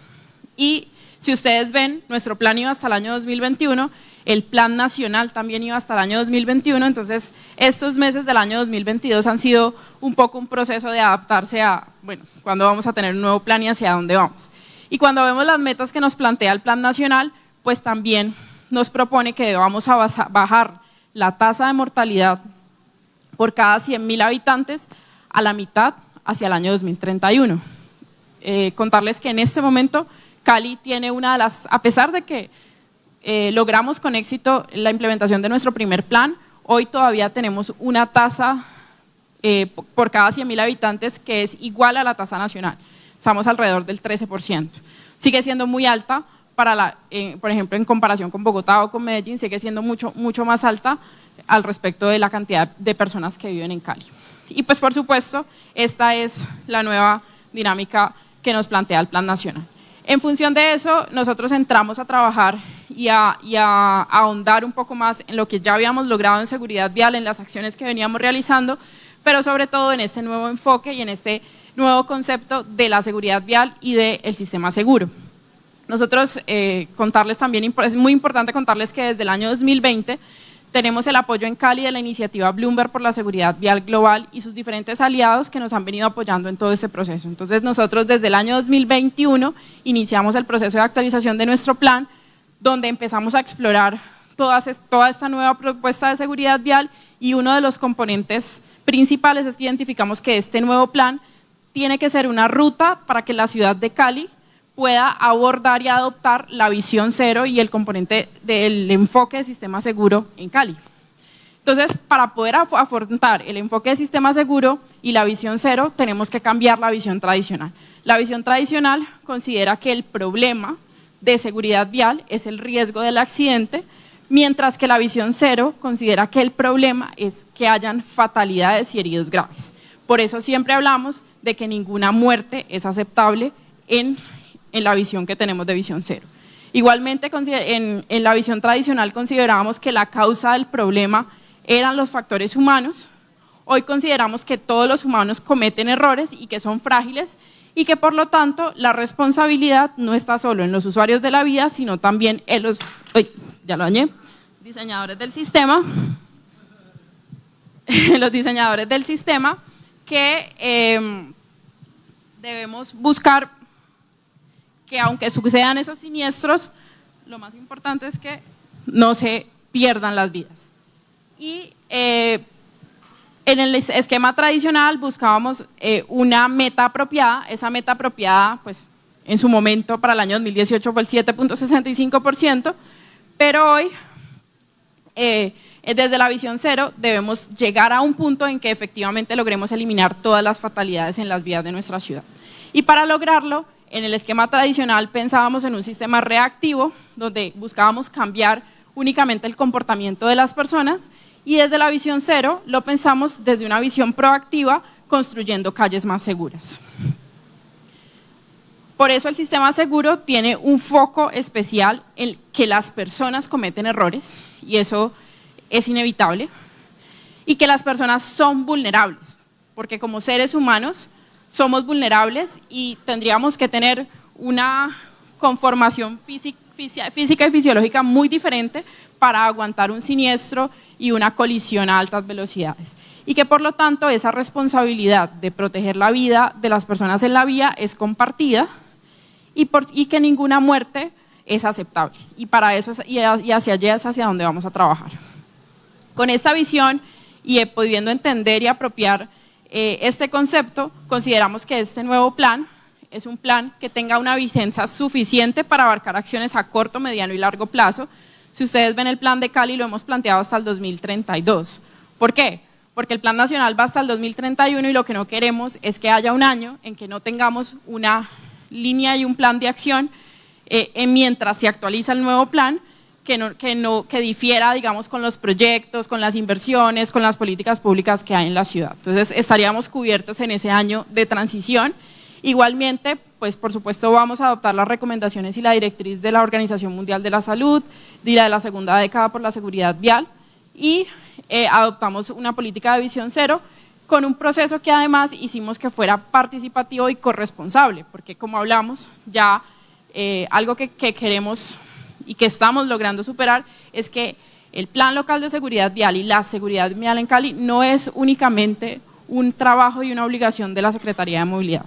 y si ustedes ven, nuestro plan iba hasta el año 2021, el plan nacional también iba hasta el año 2021, entonces estos meses del año 2022 han sido un poco un proceso de adaptarse a, bueno, cuándo vamos a tener un nuevo plan y hacia dónde vamos. Y cuando vemos las metas que nos plantea el plan nacional, pues también nos propone que debamos bajar la tasa de mortalidad por cada 100.000 habitantes a la mitad hacia el año 2031. Contarles que en este momento Cali tiene una de las, a pesar de que logramos con éxito la implementación de nuestro primer plan, hoy todavía tenemos una tasa por cada 100.000 habitantes que es igual a la tasa nacional. Estamos alrededor del 13%. Sigue siendo muy alta, por ejemplo, en comparación con Bogotá o con Medellín, sigue siendo mucho más alta al respecto de la cantidad de personas que viven en Cali. Y pues por supuesto, esta es la nueva dinámica que nos plantea el Plan Nacional. En función de eso, nosotros entramos a trabajar y a ahondar un poco más en lo que ya habíamos logrado en seguridad vial, en las acciones que veníamos realizando, pero sobre todo en este nuevo enfoque y en este nuevo concepto de la seguridad vial y del sistema seguro. Nosotros contarles también, es muy importante contarles que desde el año 2020 tenemos el apoyo en Cali de la iniciativa Bloomberg por la seguridad vial global y sus diferentes aliados que nos han venido apoyando en todo este proceso. Entonces nosotros desde el año 2021 iniciamos el proceso de actualización de nuestro plan, donde empezamos a explorar toda esta nueva propuesta de seguridad vial y uno de los componentes principales es que identificamos que este nuevo plan tiene que ser una ruta para que la ciudad de Cali pueda abordar y adoptar la visión cero y el componente del enfoque de sistema seguro en Cali. Entonces, para poder afrontar el enfoque de sistema seguro y la visión cero, tenemos que cambiar la visión tradicional. La visión tradicional considera que el problema de seguridad vial es el riesgo del accidente, mientras que la visión cero considera que el problema es que hayan fatalidades y heridos graves. Por eso siempre hablamos de que ninguna muerte es aceptable en la visión que tenemos de visión cero. Igualmente, en la visión tradicional considerábamos que la causa del problema eran los factores humanos. Hoy consideramos que todos los humanos cometen errores y que son frágiles y que por lo tanto la responsabilidad no está solo en los usuarios de la vía, sino también en los diseñadores del sistema, los diseñadores del sistema que debemos buscar que aunque sucedan esos siniestros, lo más importante es que no se pierdan las vidas. Y en el esquema tradicional buscábamos una meta apropiada. Esa meta apropiada, pues en su momento para el año 2018 fue el 7.65%, pero hoy desde la visión cero debemos llegar a un punto en que efectivamente logremos eliminar todas las fatalidades en las vías de nuestra ciudad. Y para lograrlo, en el esquema tradicional pensábamos en un sistema reactivo donde buscábamos cambiar únicamente el comportamiento de las personas, y desde la visión cero lo pensamos desde una visión proactiva, construyendo calles más seguras. Por eso el sistema seguro tiene un foco especial en que las personas cometen errores, y eso es inevitable, y que las personas son vulnerables, porque como seres humanos somos vulnerables y tendríamos que tener una conformación física y fisiológica muy diferente para aguantar un siniestro y una colisión a altas velocidades. Y que por lo tanto esa responsabilidad de proteger la vida de las personas en la vía es compartida y que ninguna muerte es aceptable. Y para eso y hacia allá es hacia donde vamos a trabajar. Con esta visión y pudiendo entender y apropiar este concepto, consideramos que este nuevo plan es un plan que tenga una vigencia suficiente para abarcar acciones a corto, mediano y largo plazo. Si ustedes ven el plan de Cali, lo hemos planteado hasta el 2032. ¿Por qué? Porque el plan nacional va hasta el 2031 y lo que no queremos es que haya un año en que no tengamos una línea y un plan de acción mientras se actualiza el nuevo plan, que difiera, digamos, con los proyectos, con las inversiones, con las políticas públicas que hay en la ciudad. Entonces, estaríamos cubiertos en ese año de transición. Igualmente, pues por supuesto vamos a adoptar las recomendaciones y la directriz de la Organización Mundial de la Salud, de la segunda década por la seguridad vial, y adoptamos una política de visión cero con un proceso que además hicimos que fuera participativo y corresponsable, porque como hablamos, ya algo que queremos y que estamos logrando superar es que el Plan Local de Seguridad Vial y la seguridad vial en Cali no es únicamente un trabajo y una obligación de la Secretaría de Movilidad.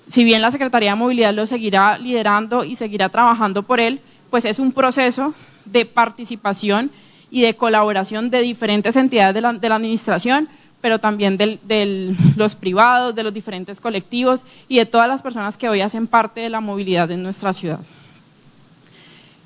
Si bien la Secretaría de Movilidad lo seguirá liderando y seguirá trabajando por él, pues es un proceso de participación y de colaboración de diferentes entidades de la administración, pero también de los privados, de los diferentes colectivos y de todas las personas que hoy hacen parte de la movilidad en nuestra ciudad.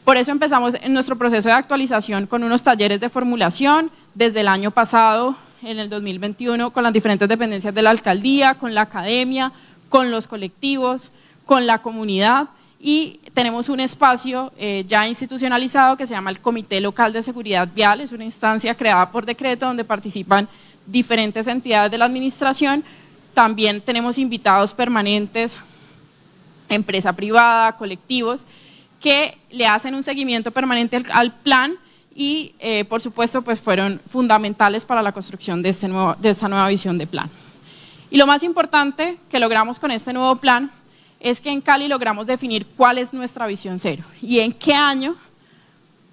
Por eso empezamos en nuestro proceso de actualización con unos talleres de formulación desde el año pasado, en el 2021, con las diferentes dependencias de la alcaldía, con la academia, con los colectivos, con la comunidad, y tenemos un espacio ya institucionalizado que se llama el Comité Local de Seguridad Vial. Es una instancia creada por decreto donde participan diferentes entidades de la administración. También tenemos invitados permanentes, empresa privada, colectivos, que le hacen un seguimiento permanente al plan y por supuesto pues fueron fundamentales para la construcción de esta nueva visión de plan. Y lo más importante que logramos con este nuevo plan es que en Cali logramos definir cuál es nuestra visión cero y en qué año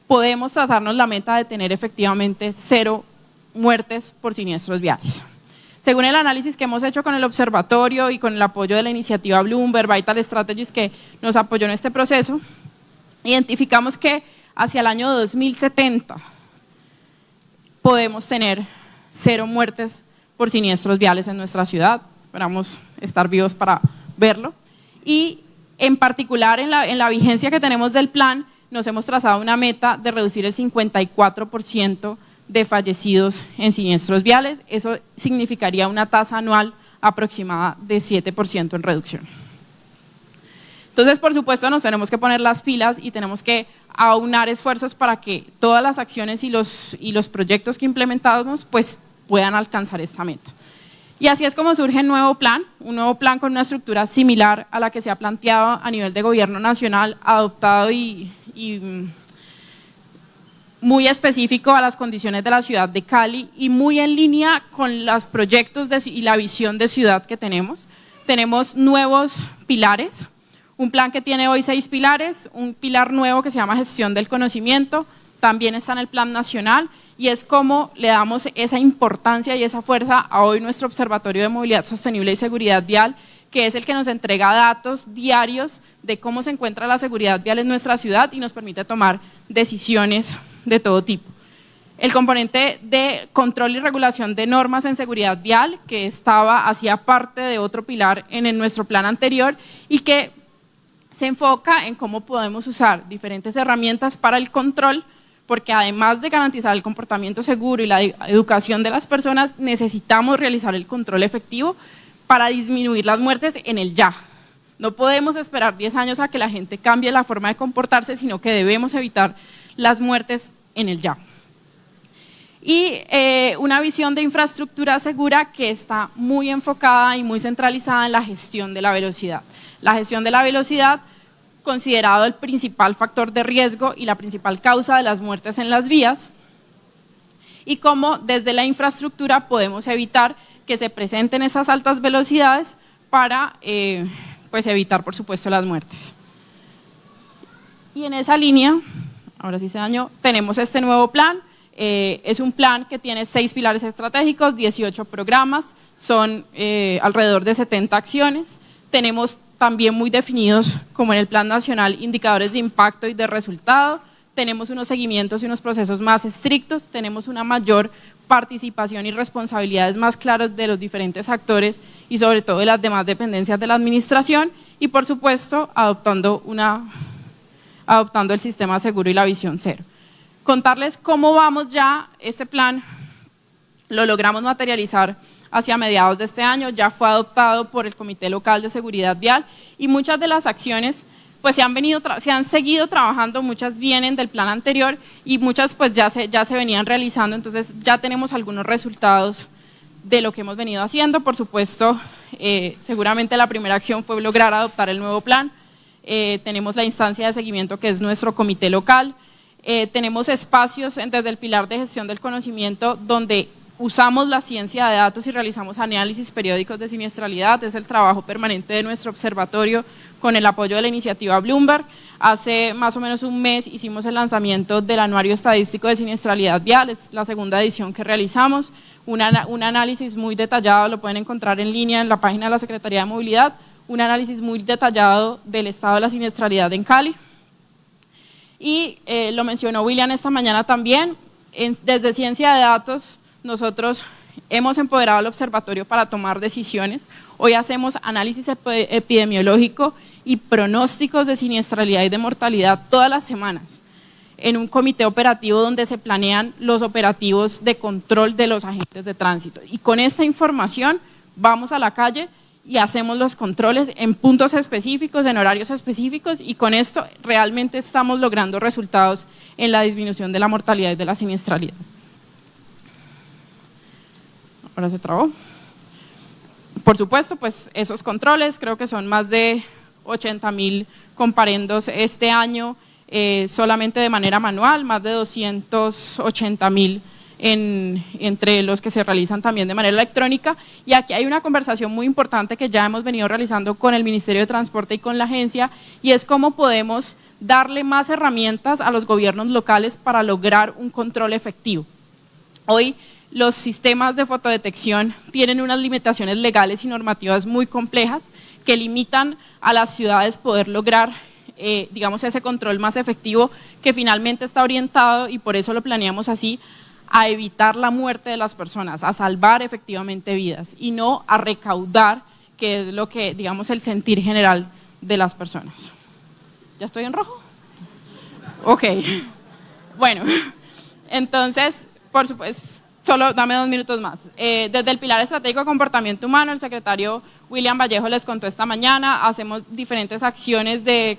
podemos trazarnos la meta de tener efectivamente 0 muertes por siniestros viales. Según el análisis que hemos hecho con el observatorio y con el apoyo de la iniciativa Bloomberg Vital Strategies que nos apoyó en este proceso, identificamos que hacia el año 2070 podemos tener 0 muertes por siniestros viales en nuestra ciudad. Esperamos estar vivos para verlo. Y en particular en la vigencia que tenemos del plan, nos hemos trazado una meta de reducir el 54% de fallecidos en siniestros viales. Eso significaría una tasa anual aproximada de 7% en reducción. Entonces, por supuesto, nos tenemos que poner las pilas y tenemos que aunar esfuerzos para que todas las acciones y los proyectos que implementamos pues puedan alcanzar esta meta. Y así es como surge un nuevo plan con una estructura similar a la que se ha planteado a nivel de gobierno nacional, adoptado y muy específico a las condiciones de la ciudad de Cali y muy en línea con los proyectos y la visión de ciudad que tenemos. Tenemos nuevos pilares, un plan que tiene hoy 6 pilares, un pilar nuevo que se llama gestión del conocimiento, también está en el plan nacional y es cómo le damos esa importancia y esa fuerza a hoy nuestro Observatorio de Movilidad Sostenible y Seguridad Vial, que es el que nos entrega datos diarios de cómo se encuentra la seguridad vial en nuestra ciudad y nos permite tomar decisiones de todo tipo. El componente de control y regulación de normas en seguridad vial, que hacía parte de otro pilar en nuestro plan anterior y que se enfoca en cómo podemos usar diferentes herramientas para el control, porque además de garantizar el comportamiento seguro y la educación de las personas, necesitamos realizar el control efectivo para disminuir las muertes en el ya. No podemos esperar 10 años a que la gente cambie la forma de comportarse, sino que debemos evitar las muertes en el ya. Y una visión de infraestructura segura que está muy enfocada y muy centralizada en la gestión de la velocidad. La gestión de la velocidad, considerado el principal factor de riesgo y la principal causa de las muertes en las vías, y cómo desde la infraestructura podemos evitar que se presenten esas altas velocidades para pues evitar, por supuesto, las muertes. Y en esa línea, ahora sí se dañó, tenemos este nuevo plan. Es un plan que tiene 6 pilares estratégicos, 18 programas, son alrededor de 70 acciones. Tenemos también muy definidos, como en el Plan Nacional, indicadores de impacto y de resultado. Tenemos unos seguimientos y unos procesos más estrictos, tenemos una mayor participación y responsabilidades más claras de los diferentes actores y sobre todo de las demás dependencias de la administración y, por supuesto, adoptando el sistema seguro y la visión cero. Contarles cómo vamos ya, este plan lo logramos materializar hacia mediados de este año, ya fue adoptado por el Comité Local de Seguridad Vial y muchas de las acciones pues se han seguido trabajando, muchas vienen del plan anterior y muchas pues ya se venían realizando, entonces ya tenemos algunos resultados de lo que hemos venido haciendo. Por supuesto, seguramente la primera acción fue lograr adoptar el nuevo plan, tenemos la instancia de seguimiento que es nuestro comité local, tenemos espacios desde el pilar de gestión del conocimiento donde usamos la ciencia de datos y realizamos análisis periódicos de siniestralidad, es el trabajo permanente de nuestro observatorio con el apoyo de la iniciativa Bloomberg. Hace más o menos un mes hicimos el lanzamiento del Anuario Estadístico de Siniestralidad Vial, es la segunda edición que realizamos, un análisis muy detallado, lo pueden encontrar en línea en la página de la Secretaría de Movilidad, un análisis muy detallado del estado de la siniestralidad en Cali. Y lo mencionó William esta mañana también, desde Ciencia de Datos, nosotros hemos empoderado al observatorio para tomar decisiones. Hoy hacemos análisis epidemiológico y pronósticos de siniestralidad y de mortalidad todas las semanas en un comité operativo donde se planean los operativos de control de los agentes de tránsito. Y con esta información vamos a la calle y hacemos los controles en puntos específicos, en horarios específicos y con esto realmente estamos logrando resultados en la disminución de la mortalidad y de la siniestralidad. Ahora se trabó. Por supuesto, pues esos controles, creo que son más de 80.000 comparendos este año, solamente de manera manual, más de 280.000 entre los que se realizan también de manera electrónica. Y aquí hay una conversación muy importante que ya hemos venido realizando con el Ministerio de Transporte y con la agencia, y es cómo podemos darle más herramientas a los gobiernos locales para lograr un control efectivo. Hoy, los sistemas de fotodetección tienen unas limitaciones legales y normativas muy complejas que limitan a las ciudades poder lograr, digamos, ese control más efectivo que finalmente está orientado, y por eso lo planeamos así, a evitar la muerte de las personas, a salvar efectivamente vidas y no a recaudar, que es lo que, digamos, el sentir general de las personas. ¿Ya estoy en rojo? Ok. Bueno, entonces, por supuesto, solo dame 2 minutos más. Desde el Pilar Estratégico de Comportamiento Humano, el secretario William Vallejo les contó esta mañana, hacemos diferentes acciones de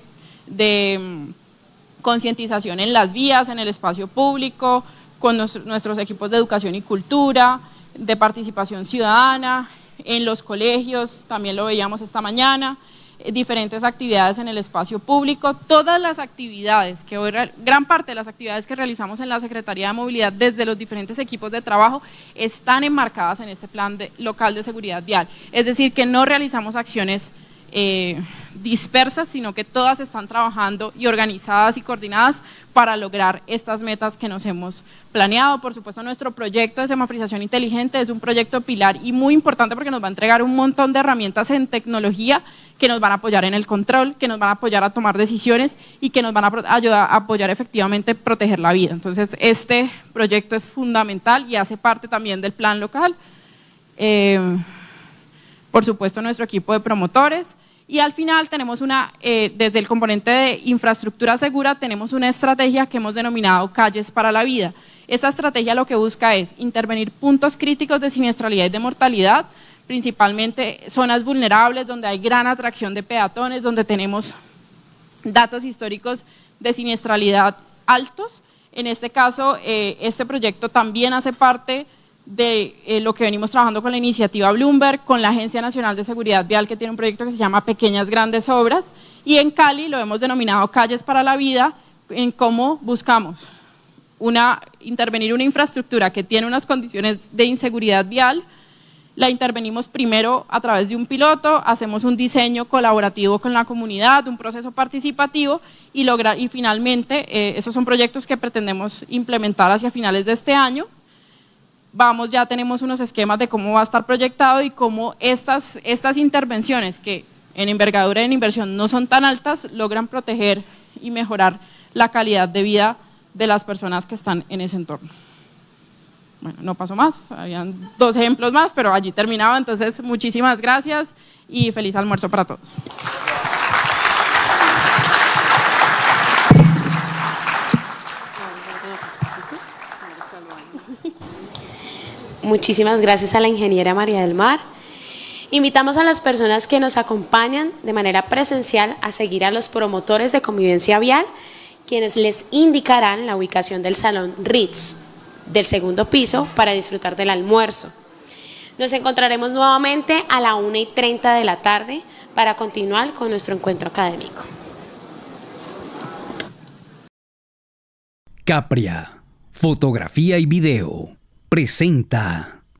concientización en las vías, en el espacio público, con nuestros equipos de educación y cultura, de participación ciudadana, en los colegios, también lo veíamos esta mañana, diferentes actividades en el espacio público, todas las actividades que hoy, gran parte de las actividades que realizamos en la Secretaría de Movilidad desde los diferentes equipos de trabajo están enmarcadas en este plan local de seguridad vial, es decir, que no realizamos acciones dispersas, sino que todas están trabajando y organizadas y coordinadas para lograr estas metas que nos hemos planeado. Por supuesto, nuestro proyecto de semaforización inteligente es un proyecto pilar y muy importante porque nos va a entregar un montón de herramientas en tecnología que nos van a apoyar en el control, que nos van a apoyar a tomar decisiones y que nos van a ayudar a apoyar efectivamente a proteger la vida. Entonces, este proyecto es fundamental y hace parte también del plan local. Por supuesto, nuestro equipo de promotores. Y al final tenemos desde el componente de infraestructura segura, tenemos una estrategia que hemos denominado Calles para la Vida. Esta estrategia lo que busca es intervenir puntos críticos de siniestralidad y de mortalidad, principalmente zonas vulnerables donde hay gran atracción de peatones, donde tenemos datos históricos de siniestralidad altos. En este caso, este proyecto también hace parte de lo que venimos trabajando con la iniciativa Bloomberg, con la Agencia Nacional de Seguridad Vial, que tiene un proyecto que se llama Pequeñas Grandes Obras, y en Cali lo hemos denominado Calles para la Vida, en cómo buscamos intervenir una infraestructura que tiene unas condiciones de inseguridad vial. La intervenimos primero a través de un piloto, hacemos un diseño colaborativo con la comunidad, un proceso participativo y finalmente, esos son proyectos que pretendemos implementar hacia finales de este año. Ya tenemos unos esquemas de cómo va a estar proyectado y cómo estas intervenciones que en envergadura y en inversión no son tan altas, logran proteger y mejorar la calidad de vida de las personas que están en ese entorno. Bueno, no paso más, habían 2 ejemplos más, pero allí terminaba. Entonces, muchísimas gracias y feliz almuerzo para todos. Muchísimas gracias a la ingeniera María del Mar. Invitamos a las personas que nos acompañan de manera presencial a seguir a los promotores de convivencia vial, quienes les indicarán la ubicación del Salón Ritz del 2º piso para disfrutar del almuerzo. Nos encontraremos nuevamente a la 1:30 de la tarde para continuar con nuestro encuentro académico. Capria, fotografía y video, presenta